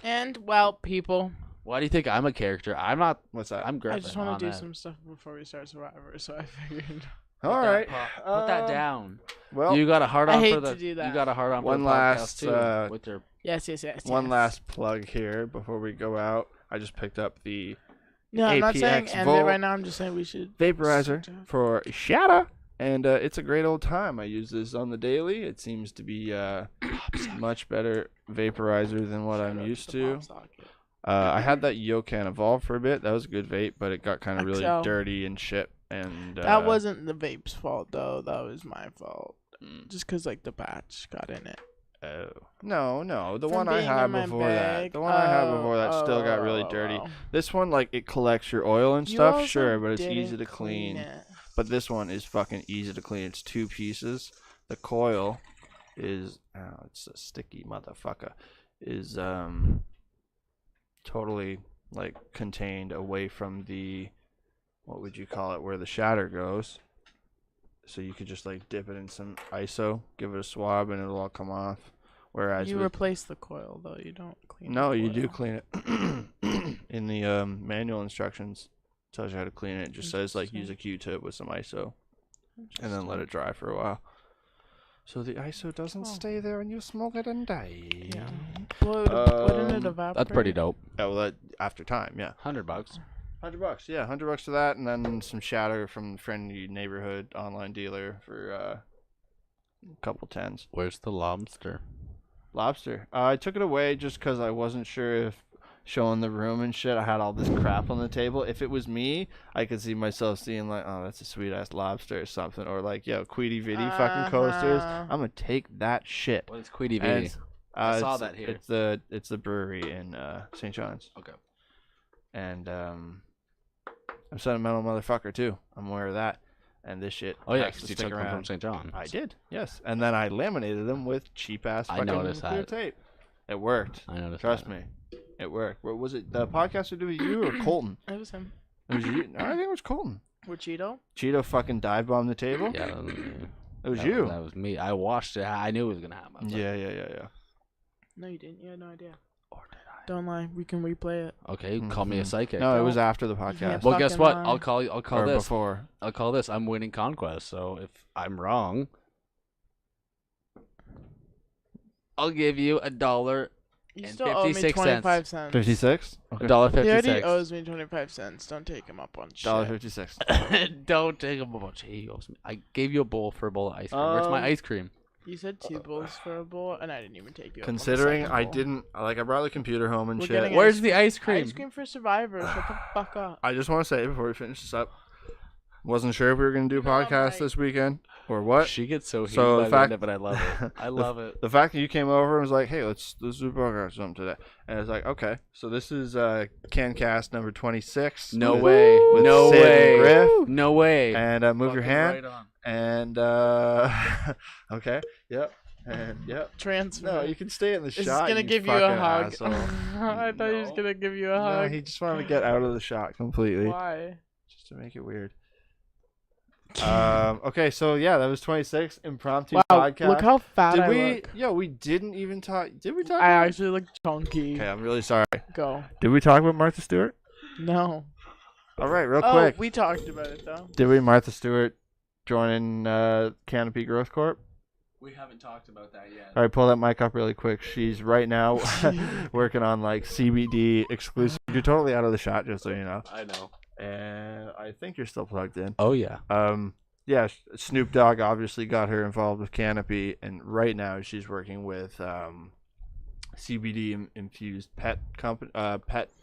And well, people, Why do you think I'm a character? I'm not. What's that? I'm Griffin. I just want on to do that. some stuff before we start Survivor, so I figured. All Put that right, pa- Put that down. Well, You got a hard I on hate for the. to do that. You got a hard on for One the podcast last, too. With your. Yes. one yes. last plug here before we go out. I just picked up the No, I'm not saying APX end it Volt right now. I'm just saying we should. vaporizer for shatter, and it's a great old time. I use this on the daily. It seems to be much better vaporizer than what I'm used to. I had that Yokan Evolve for a bit. That was a good vape, but it got kind of really XL. dirty and shit. And That wasn't the vape's fault though. That was my fault. Just because like the batch got in it. Oh no, the From one I being had in my before that, bag. the one I had before that still got really dirty. This one, like, it collects your oil and You stuff, also sure, but it's didn't easy to clean. it. But this one is fucking easy to clean. It's 2 pieces. The coil is, it's a sticky motherfucker. Is totally like contained away from the, what would you call it, where the shatter goes. So you could just like dip it in some ISO, give it a swab, and it'll all come off. Whereas You with, replace the coil though. You don't clean. no, the you do coil. clean it. In the manual instructions, it tells you how to clean it. It just says like use a Q-tip with some ISO, and then let it dry for a while. So the ISO doesn't stay there and you smoke it and die. Yeah. Wouldn't it evaporate? That's pretty dope. Oh, well, that, after time, yeah. $100. $100, yeah, $100 for that, and then some shatter from the friendly neighborhood online dealer for a couple tens. Where's the lobster? Lobster. I took it away just because I wasn't sure if showing the room and shit, I had all this crap on the table. If it was me, I could see myself seeing like, oh, that's a sweet ass lobster or something, or like, yo, Queedy Viddy fucking coasters. I'm gonna take that shit. What is Queedy And, Viddy? I saw that here. It's the brewery in St. John's. Okay. And I'm a sentimental motherfucker too. I'm aware of that. And this shit. Oh yeah, has to because you stick took them around. from St. John. I did, yes. And then I laminated them with cheap ass I fucking noticed clear that. tape. It worked. I noticed. Trust me, it worked. What was it? The podcast to do with you or Colton? It was him. It was you. I think it was Colton. With Cheeto? Cheeto fucking dive bombed the table. Yeah, that was me. It was you. That was me. I watched it. I knew it was gonna happen. Yeah. No, you didn't. You had no idea. Or did I? Don't lie. We can replay it. Okay, you can call me a psychic. No, it was Don't- after the podcast. Yeah, Well, guess fucking what? lie. I'll call or this. before. I'll call this. I'm winning Conquest. So if I'm wrong, I'll give you $1 You and still owe me 56 cents. 25 cents. 56. Okay. $1.56. He already owes me 25 cents. Don't take him up on shit. $1.56. Don't take a bunch. He owes me. I gave you a bowl for a bowl of ice cream. Where's my ice cream? You said 2 bowls for a bowl, and I didn't even take you up on the Considering second I bowl. didn't I brought the computer home and We're shit. getting Where's the ice cream? Ice cream for Survivor. Shut the fuck up. I just want to say before we finish this up, wasn't sure if we were gonna do a No, I'm podcast like- this weekend or what. She gets so heated So by the the end fact- of it, I love it. I love it. The fact that you came over and was like, "Hey, let's do a podcast or something today," and it's like, okay, so this is CanCast number 26. No with- way. with No Sid way. and Griff. No way. And move your Fucking hand. right on. And okay, yep, and yep. Transfer. No, you can stay in the Is shot. gonna you give you a fucking hug. asshole. I thought he was No. gonna give you a No, hug. he just wanted to get out of the shot completely, Why? just to make it weird. Okay, so yeah, that was 26 impromptu Wow, podcast. look how fat Did I we? look. Yeah, we didn't even talk. Did we talk? I about actually look chunky. Okay, I'm really sorry. Go. Did we talk about Martha Stewart? No. All right, real Oh, quick. we talked about it though. Did we Martha Stewart joining Canopy Growth Corp? We haven't talked about that yet. All right, pull that mic up really quick. She's right now working on like CBD exclusive. You're totally out of the shot, just so you know. I know. And I think you're still plugged in. Oh yeah. Yeah, Snoop Dogg obviously got her involved with Canopy, and right now she's working with CBD infused pet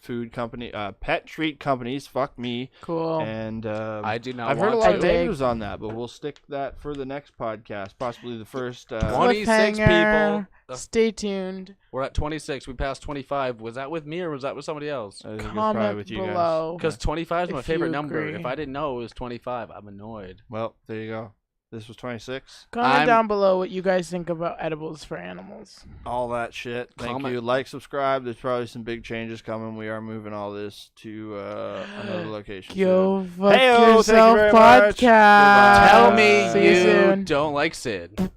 food company, pet treat companies. Fuck me. Cool. And I do not I've heard a want lot to. of dig. negatives on that, but we'll stick that for the next podcast, possibly the first. 26 Cliffhanger. people. Stay tuned. We're at 26. We passed 25. Was that with me or was that with somebody else? I think it was probably Comment with you guys. below. Because 25 is my If favorite you number. agree. If I didn't know it was 25, I'm annoyed. Well, there you go. This was 26. Comment I'm- down below what you guys think about edibles for animals. All that shit. Thank Comment. you. Like, subscribe. There's probably some big changes coming. We are moving all this to another location. soon. Go fuck Heyo, thank you yourself, very much. podcast. Goodbye. Tell me See you you soon. don't like Sid.